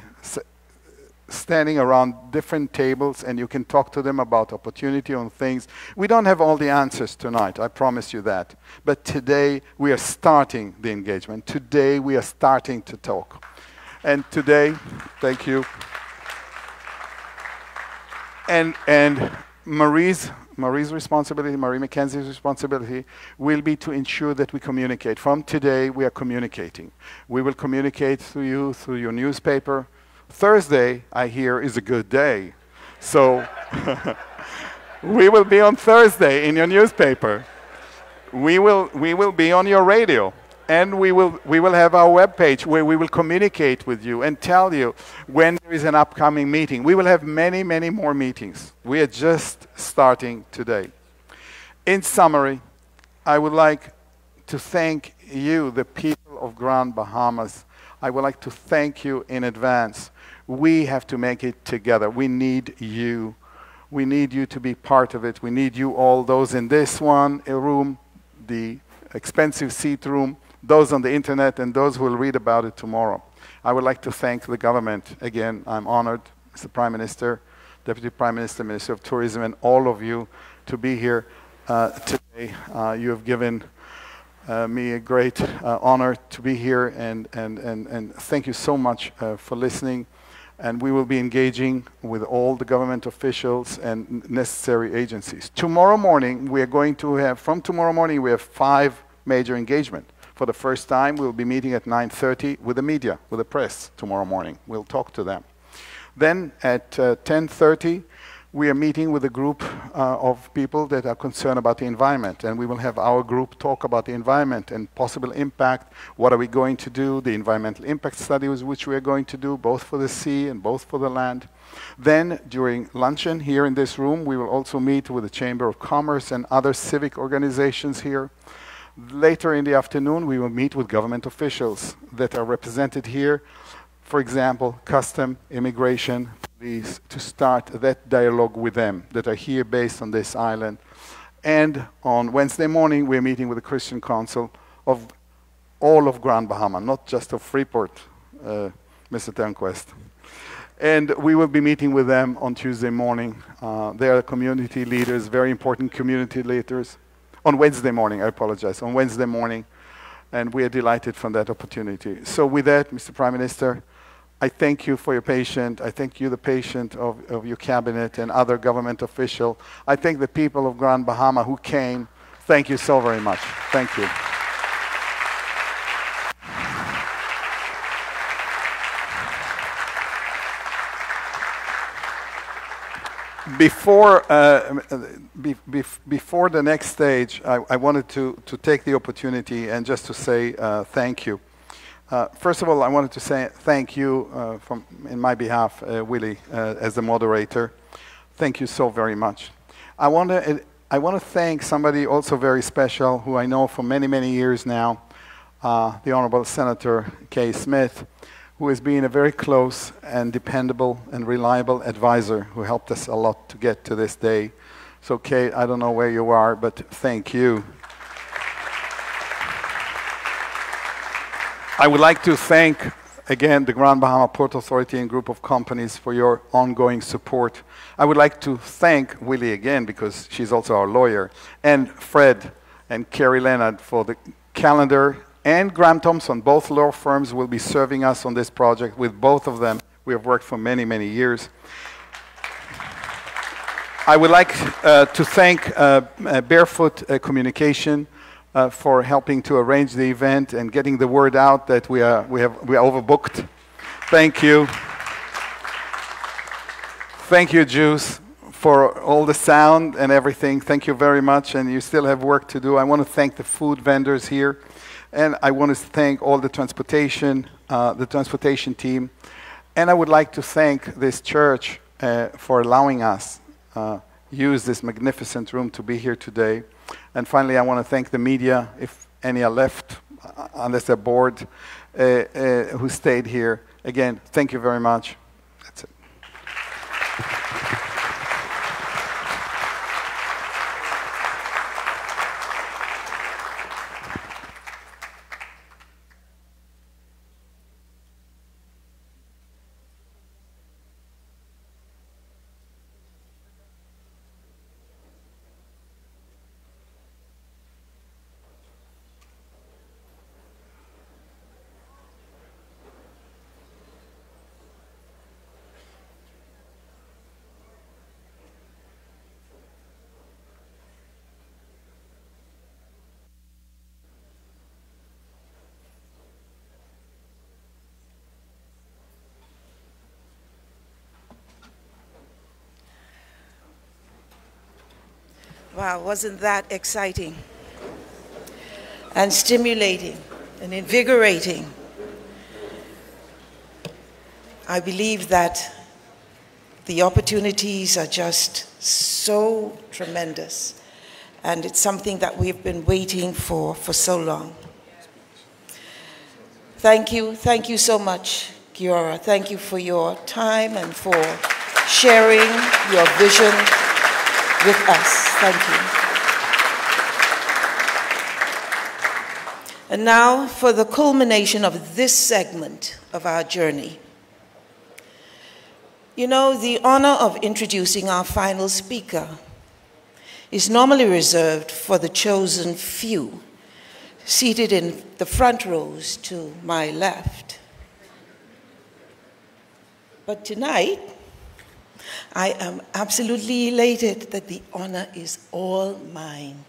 standing around different tables, and you can talk to them about opportunity on things. We don't have all the answers tonight, I promise you that. But today we are starting the engagement. Today we are starting to talk. And today, thank you. And Marie's responsibility, Marie Mackenzie's responsibility, will be to ensure that we communicate. From today, we are communicating. We will communicate through you, through your newspaper. Thursday, I hear, is a good day. So we will be on Thursday in your newspaper. We will be on your radio. And we will have our webpage where we will communicate with you and tell you when there is an upcoming meeting. We will have many, many more meetings. We are just starting today. In summary, I would like to thank you, the people of Grand Bahamas. I would like to thank you in advance. We have to make it together. We need you. We need you to be part of it. We need you all, those in this one room, the expensive seat room, those on the internet, and those who will read about it tomorrow. I would like to thank the government. Again, I'm honored, Mr. Prime Minister, Deputy Prime Minister, Minister of Tourism, and all of you to be here today. You have given me a great honor to be here, and thank you so much for listening. And we will be engaging with all the government officials and necessary agencies. Tomorrow morning, we are going to have, from tomorrow morning, we have 5 major engagements. For the first time, we'll be meeting at 9:30 with the media, with the press tomorrow morning. We'll talk to them. Then at 10:30, we are meeting with a group of people that are concerned about the environment, and we will have our group talk about the environment and possible impact. What are we going to do? The environmental impact studies which we are going to do, both for the sea and both for the land. Then during luncheon here in this room, we will also meet with the Chamber of Commerce and other civic organizations here. Later in the afternoon, we will meet with government officials that are represented here. For example, custom, immigration, police, to start that dialogue with them that are here based on this island. And on Wednesday morning, we're meeting with the Christian Council of all of Grand Bahama, not just of Freeport, Mr. Turnquest. And we will be meeting with them on Tuesday morning. They are community leaders, very important community leaders. On Wednesday morning, I apologize, on Wednesday morning. And we are delighted from that opportunity. So with that, Mr. Prime Minister, I thank you for your patience. I thank you, the patient of your cabinet and other government official. I thank the people of Grand Bahama who came. Thank you so very much. Thank you. Before the next stage, I wanted to take the opportunity and just to say thank you. First of all, I wanted to say thank you in my behalf, Willie, as the moderator. Thank you so very much. I want to thank somebody also very special who I know for many, many years now, the Honorable Senator Kay Smith, who has been a very close and dependable and reliable advisor who helped us a lot to get to this day. So Kay, I don't know where you are, but thank you. I would like to thank, again, the Grand Bahama Port Authority and group of companies for your ongoing support. I would like to thank Willie again, because she's also our lawyer, and Fred and Kerry Leonard for the calendar, and Graham Thompson. Both law firms will be serving us on this project. With both of them, we have worked for many, many years. I would like to thank Barefoot Communication for helping to arrange the event and getting the word out that we are overbooked. Thank you. Thank you, Juice, for all the sound and everything. Thank you very much, and you still have work to do. I want to thank the food vendors here, and I want to thank all the transportation team, and I would like to thank this church for allowing us use this magnificent room to be here today. And finally, I want to thank the media, if any are left, unless they're bored, who stayed here. Again, thank you very much. That's it. Wow, wasn't that exciting and stimulating and invigorating? I believe that the opportunities are just so tremendous, and it's something that we've been waiting for so long. Thank you so much, Giora. Thank you for your time and for sharing your vision with us. Thank you. And now for the culmination of this segment of our journey. You know, the honor of introducing our final speaker is normally reserved for the chosen few, seated in the front rows to my left. But tonight, I am absolutely elated that the honor is all mine.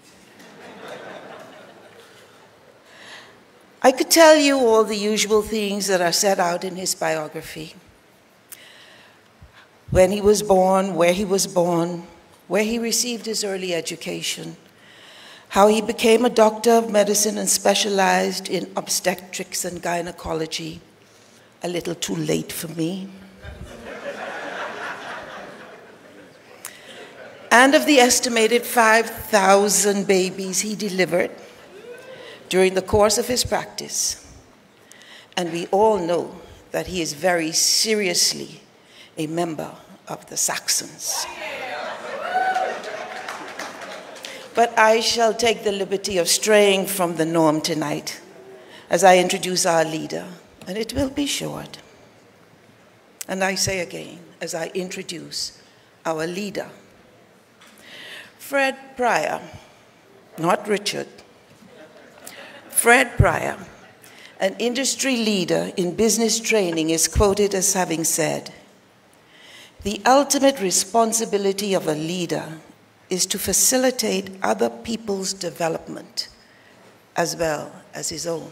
I could tell you all the usual things that are set out in his biography. When he was born, where he was born, where he received his early education, how he became a doctor of medicine and specialized in obstetrics and gynecology. A little too late for me. And of the estimated 5,000 babies he delivered during the course of his practice. And we all know that he is very seriously a member of the Saxons. But I shall take the liberty of straying from the norm tonight as I introduce our leader, and it will be short. And I say again, as I introduce our leader, Fred Pryor, not Richard. Fred Pryor, an industry leader in business training, is quoted as having said, "The ultimate responsibility of a leader is to facilitate other people's development as well as his own."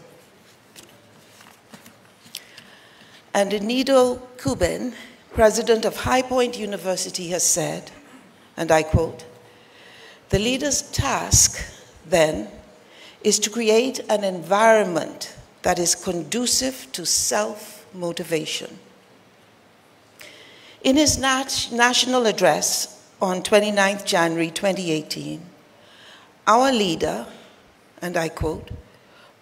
And Inido Kuben, president of High Point University, has said, and I quote, "The leader's task, then, is to create an environment that is conducive to self-motivation. In his national address on 29 January 2018, our leader, and I quote,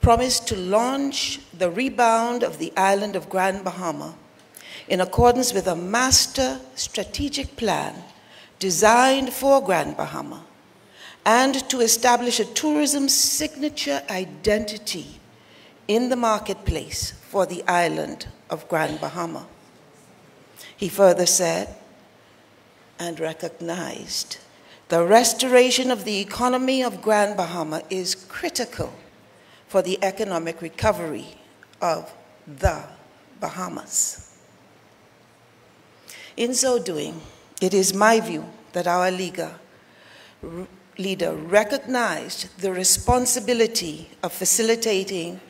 promised to launch the rebound of the island of Grand Bahama in accordance with a master strategic plan designed for Grand Bahama, and to establish a tourism signature identity in the marketplace for the island of Grand Bahama. He further said and recognized the restoration of the economy of Grand Bahama is critical for the economic recovery of the Bahamas. In so doing, it is my view that our leader recognized the responsibility of facilitating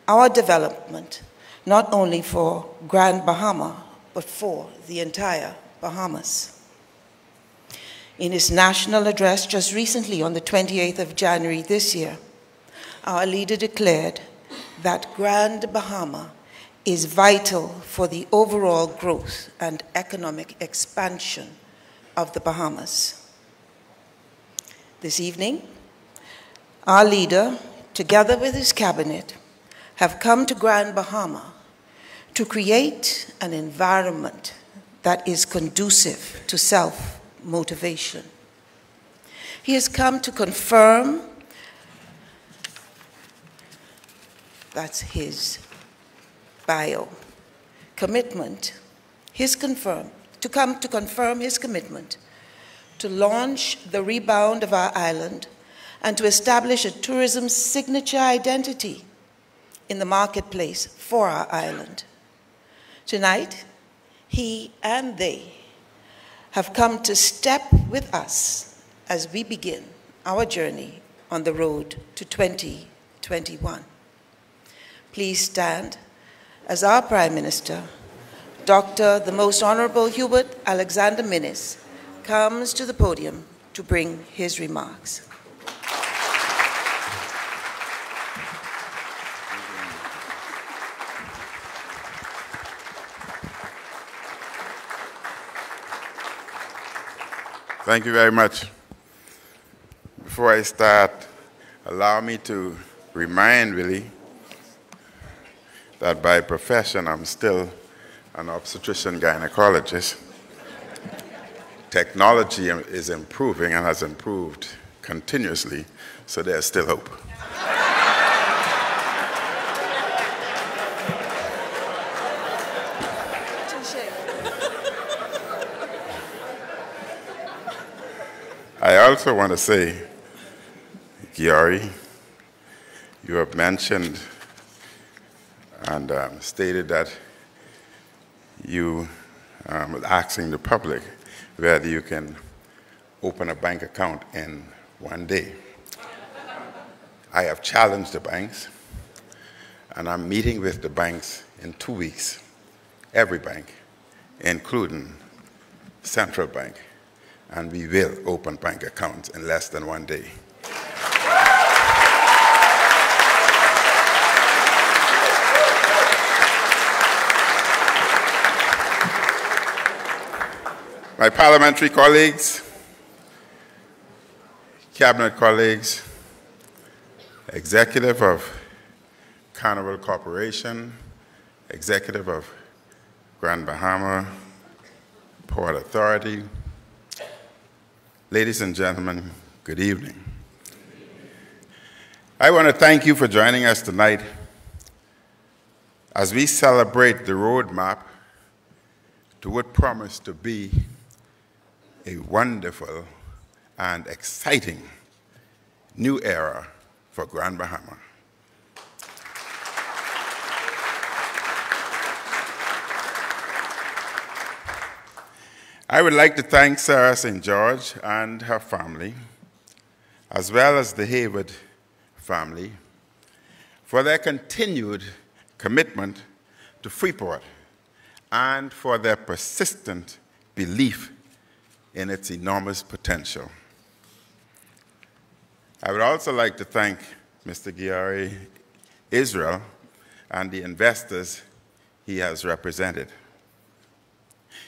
our development, not only for Grand Bahama, but for the entire Bahamas. In his national address just recently on the 28th of January this year, our leader declared that Grand Bahama is vital for the overall growth and economic expansion of the Bahamas. This evening, our leader, together with his cabinet, have come to Grand Bahama to create an environment that is conducive to self-motivation. He has come to confirm, that's his bio, commitment, to confirm his commitment to launch the rebound of our island and to establish a tourism signature identity in the marketplace for our island. Tonight, he and they have come to step with us as we begin our journey on the road to 2021. Please stand as our Prime Minister, Dr. the Most Honorable Hubert Alexander Minnis, comes to the podium to bring his remarks. Thank you very much. Before I start, allow me to remind Willie that by profession I'm still an obstetrician gynecologist. Technology is improving and has improved continuously, so there's still hope. I also want to say, Giori, you have mentioned and stated that you were asking the public whether you can open a bank account in one day. I have challenged the banks, and I'm meeting with the banks in 2 weeks, every bank, including Central Bank, and we will open bank accounts in less than 1 day. My parliamentary colleagues, cabinet colleagues, executive of Carnival Corporation, executive of Grand Bahama Port Authority, ladies and gentlemen, good evening. I want to thank you for joining us tonight as we celebrate the roadmap to what promised to be a wonderful and exciting new era for Grand Bahama. I would like to thank Sarah St. George and her family, as well as the Hayward family, for their continued commitment to Freeport and for their persistent belief in its enormous potential. I would also like to thank Mr. Giori Israel and the investors he has represented.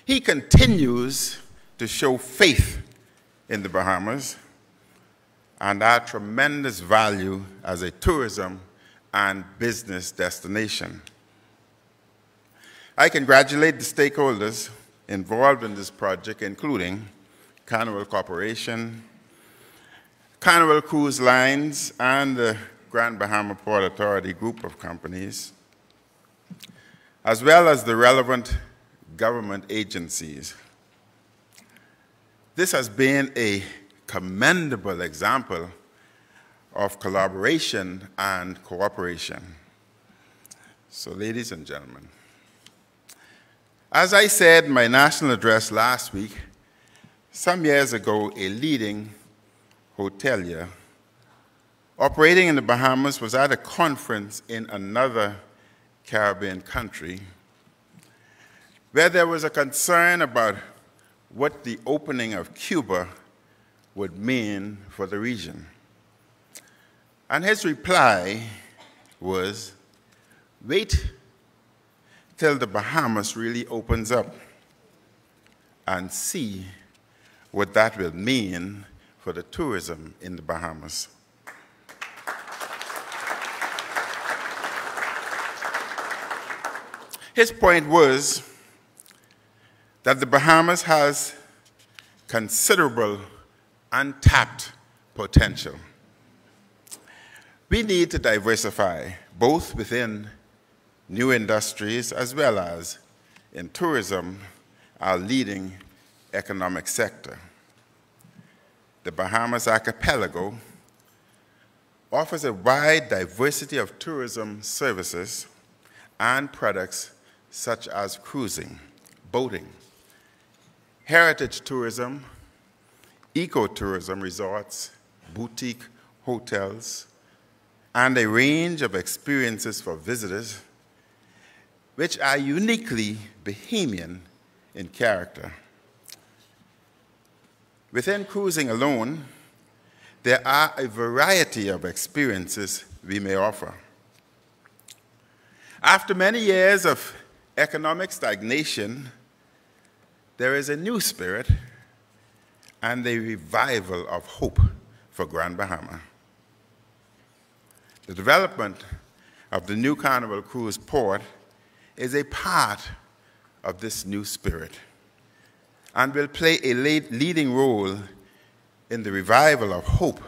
He continues to show faith in the Bahamas and our tremendous value as a tourism and business destination. I congratulate the stakeholders involved in this project, including Carnival Corporation, Carnival Cruise Lines, and the Grand Bahama Port Authority group of companies, as well as the relevant government agencies. This has been a commendable example of collaboration and cooperation. So, ladies and gentlemen, as I said in my national address last week, some years ago, a leading hotelier operating in the Bahamas was at a conference in another Caribbean country where there was a concern about what the opening of Cuba would mean for the region. And his reply was, wait till the Bahamas really opens up and see what that will mean for the tourism in the Bahamas. His point was that the Bahamas has considerable untapped potential. We need to diversify both within new industries as well as in tourism, our leading economic sector. The Bahamas Archipelago offers a wide diversity of tourism services and products such as cruising, boating, heritage tourism, ecotourism resorts, boutique hotels, and a range of experiences for visitors which are uniquely Bahamian in character. Within cruising alone, there are a variety of experiences we may offer. After many years of economic stagnation, there is a new spirit and a revival of hope for Grand Bahama. The development of the new Carnival Cruise Port is a part of this new spirit and will play a leading role in the revival of hope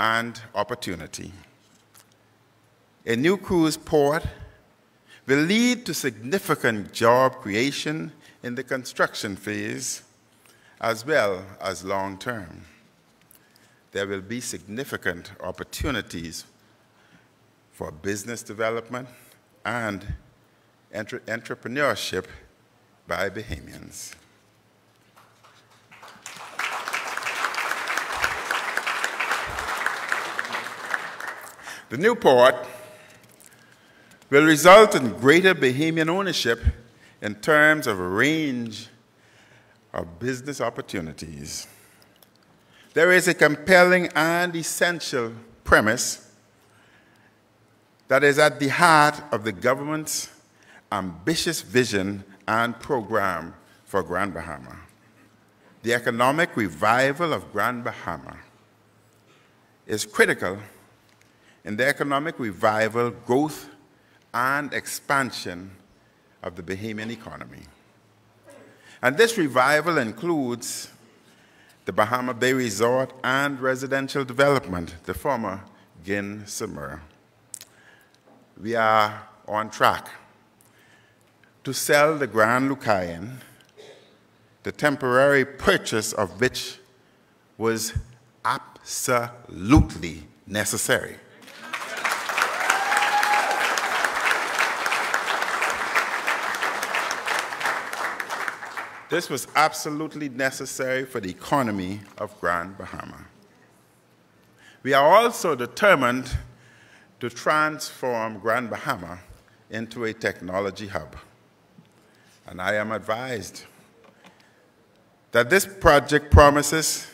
and opportunity. A new cruise port will lead to significant job creation in the construction phase as well as long term. There will be significant opportunities for business development and entrepreneurship by Bahamians. The new port will result in greater Bahamian ownership in terms of a range of business opportunities. There is a compelling and essential premise that is at the heart of the government's ambitious vision and program for Grand Bahama. The economic revival of Grand Bahama is critical in the economic revival, growth, and expansion of the Bahamian economy. And this revival includes the Bahama Bay Resort and residential development, the former Gin Samur. We are on track to sell the Grand Lucayan, the temporary purchase of which was absolutely necessary. This was absolutely necessary for the economy of Grand Bahama. We are also determined to transform Grand Bahama into a technology hub. And I am advised that this project promises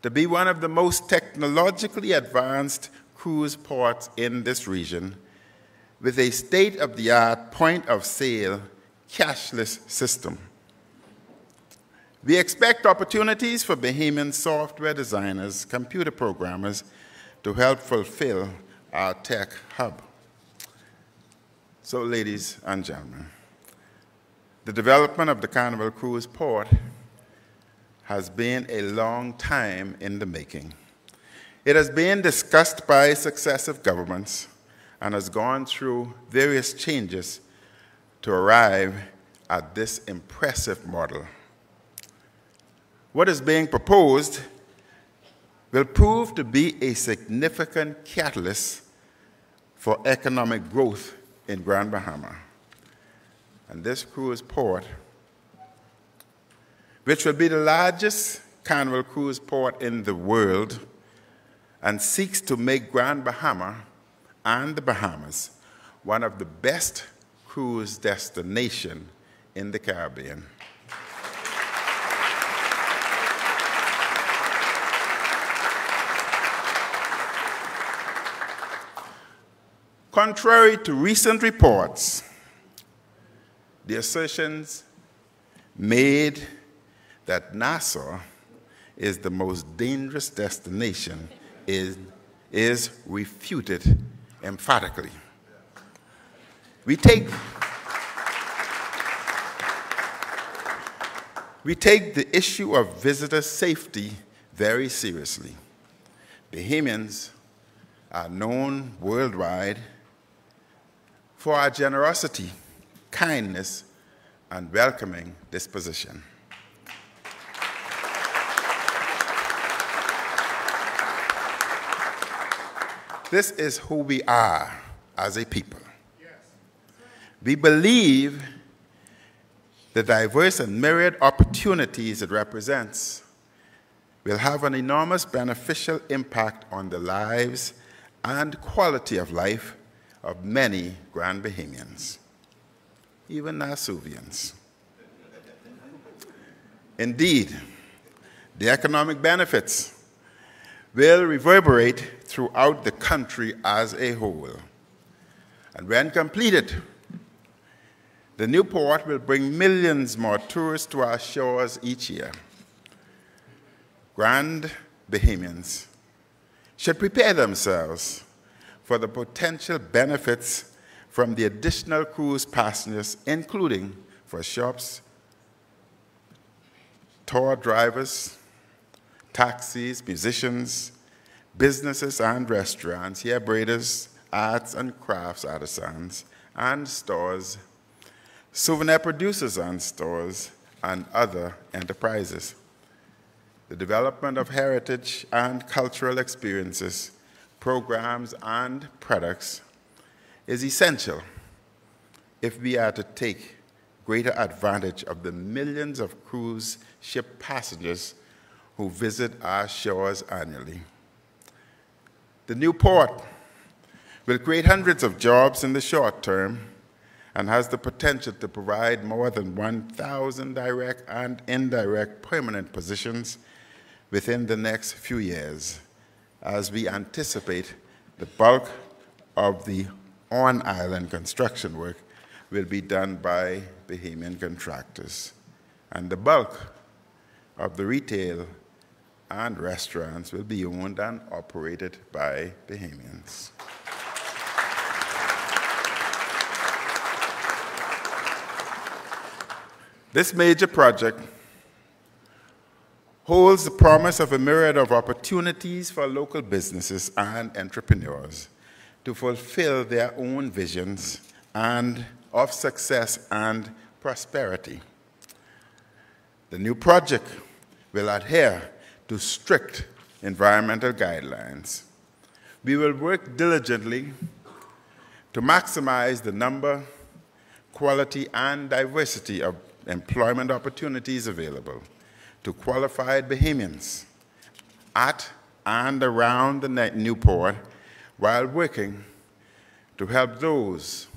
to be one of the most technologically advanced cruise ports in this region with a state-of-the-art point-of-sale cashless system. We expect opportunities for Bahamian software designers, computer programmers, to help fulfill our tech hub. So, ladies and gentlemen, the development of the Carnival Cruise Port has been a long time in the making. It has been discussed by successive governments and has gone through various changes to arrive at this impressive model. What is being proposed will prove to be a significant catalyst for economic growth in Grand Bahama. And this cruise port, which will be the largest carnival cruise port in the world and seeks to make Grand Bahama and the Bahamas one of the best cruise destinations in the Caribbean. Contrary to recent reports, the assertions made that Nassau is the most dangerous destination is refuted emphatically. We take the issue of visitor safety very seriously. Bahamians are known worldwide for our generosity, kindness, and welcoming disposition. This is who we are as a people. We believe the diverse and myriad opportunities it represents will have an enormous beneficial impact on the lives and quality of life of many Grand Bahamians, even Nassauvians. Indeed, the economic benefits will reverberate throughout the country as a whole. And when completed, the new port will bring millions more tourists to our shores each year. Grand Bahamians should prepare themselves for the potential benefits from the additional cruise passengers, including for shops, tour drivers, taxis, musicians, businesses and restaurants, hair braiders, arts and crafts artisans, and stores, souvenir producers and stores, and other enterprises. The development of heritage and cultural experiences, programs, and products is essential if we are to take greater advantage of the millions of cruise ship passengers who visit our shores annually. The new port will create hundreds of jobs in the short term and has the potential to provide more than 1,000 direct and indirect permanent positions within the next few years, as we anticipate the bulk of the on-island construction work will be done by Bahamian contractors, and the bulk of the retail and restaurants will be owned and operated by Bahamians. This major project holds the promise of a myriad of opportunities for local businesses and entrepreneurs to fulfill their own visions and of success and prosperity. The new project will adhere to strict environmental guidelines. We will work diligently to maximize the number, quality, and diversity of employment opportunities available to qualified Bahamians at and around the new port, while working to help those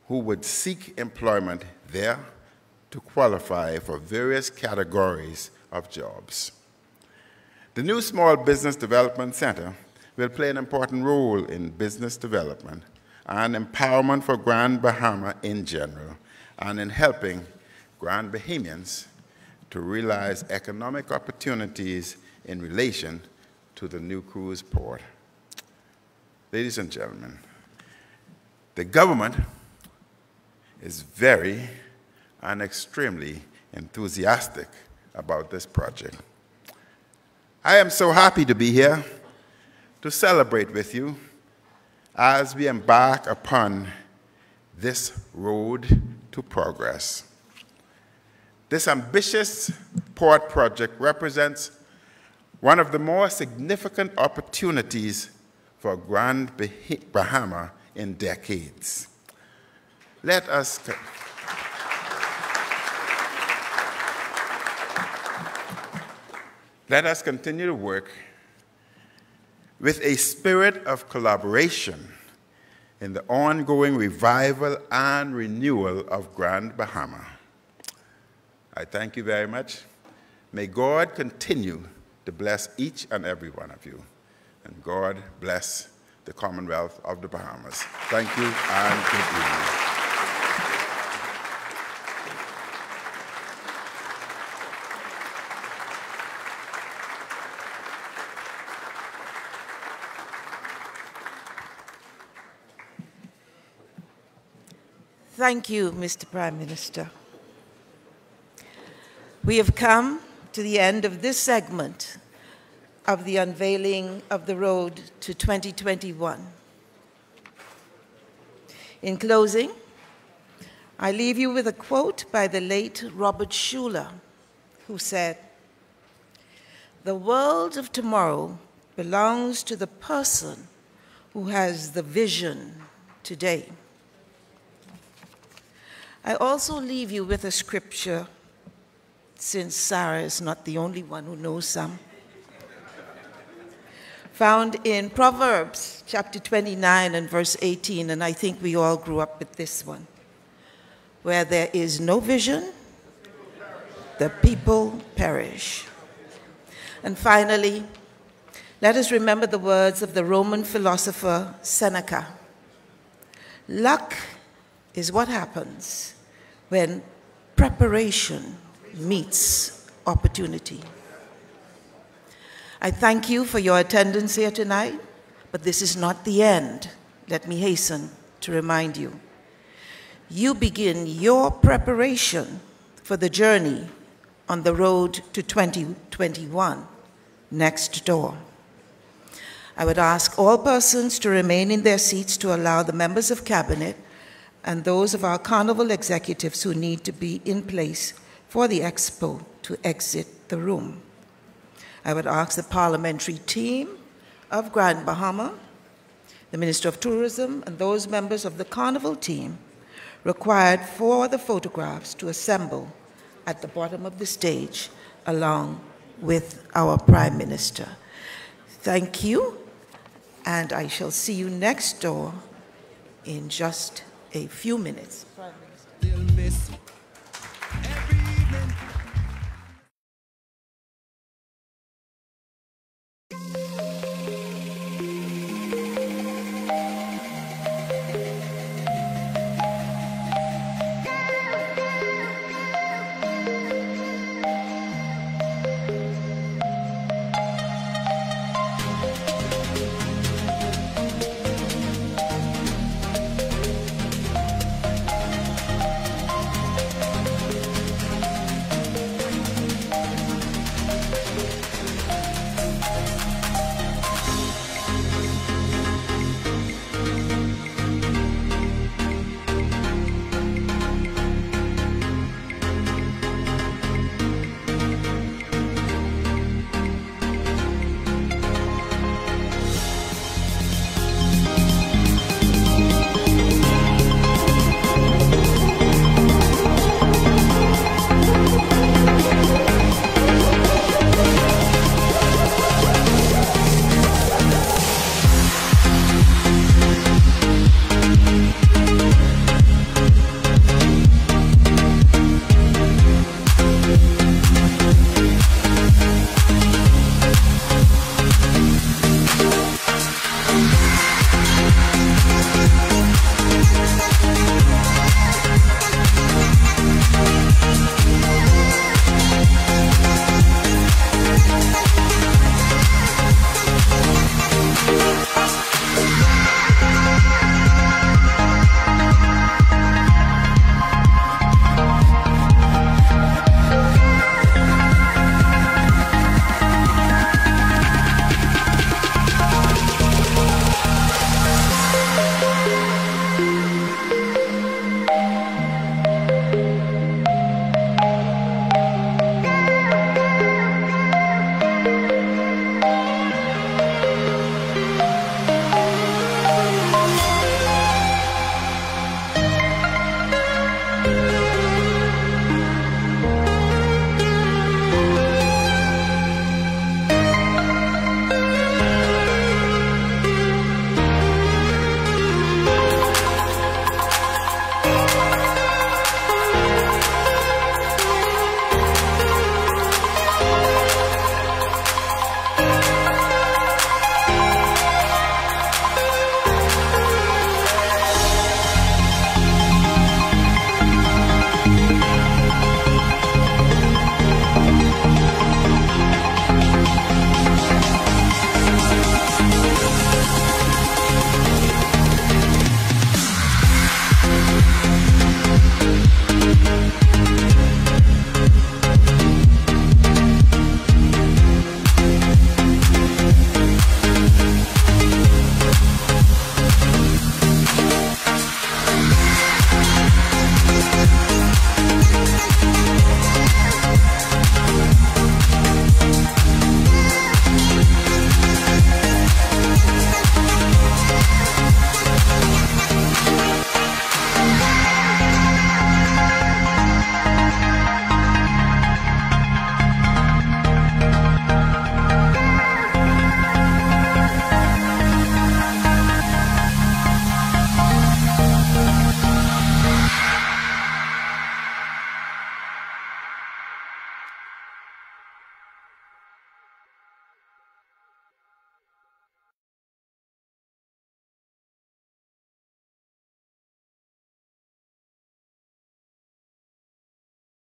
who would seek employment there to qualify for various categories of jobs. The new Small Business Development Center will play an important role in business development and empowerment for Grand Bahama in general, and in helping Grand Bahamians to realize economic opportunities in relation to the new cruise port. Ladies and gentlemen, the government is very and extremely enthusiastic about this project. I am so happy to be here to celebrate with you as we embark upon this road to progress. This ambitious port project represents one of the more significant opportunities for Grand Bahama in decades. Let us continue to work with a spirit of collaboration in the ongoing revival and renewal of Grand Bahama. I thank you very much. May God continue to bless each and every one of you. And God bless the Commonwealth of the Bahamas. Thank you and good evening. Thank you, Mr. Prime Minister. We have come to the end of this segment of the unveiling of the road to 2021. In closing, I leave you with a quote by the late Robert Schuller, who said, "The world of tomorrow belongs to the person who has the vision today." I also leave you with a scripture, since Sarah is not the only one who knows some, found in Proverbs chapter 29 and verse 18, and I think we all grew up with this one. Where there is no vision, the people perish. And finally, let us remember the words of the Roman philosopher Seneca. Luck is what happens when preparation meets opportunity. I thank you for your attendance here tonight, but this is not the end. Let me hasten to remind you. You begin your preparation for the journey on the road to 2021 next door. I would ask all persons to remain in their seats to allow the members of Cabinet and those of our Carnival executives who need to be in place for the expo to exit the room. I would ask the parliamentary team of Grand Bahama, the Minister of Tourism, and those members of the Carnival team required for the photographs to assemble at the bottom of the stage along with our Prime Minister. Thank you, and I shall see you next door in just a few minutes. Prime Minister.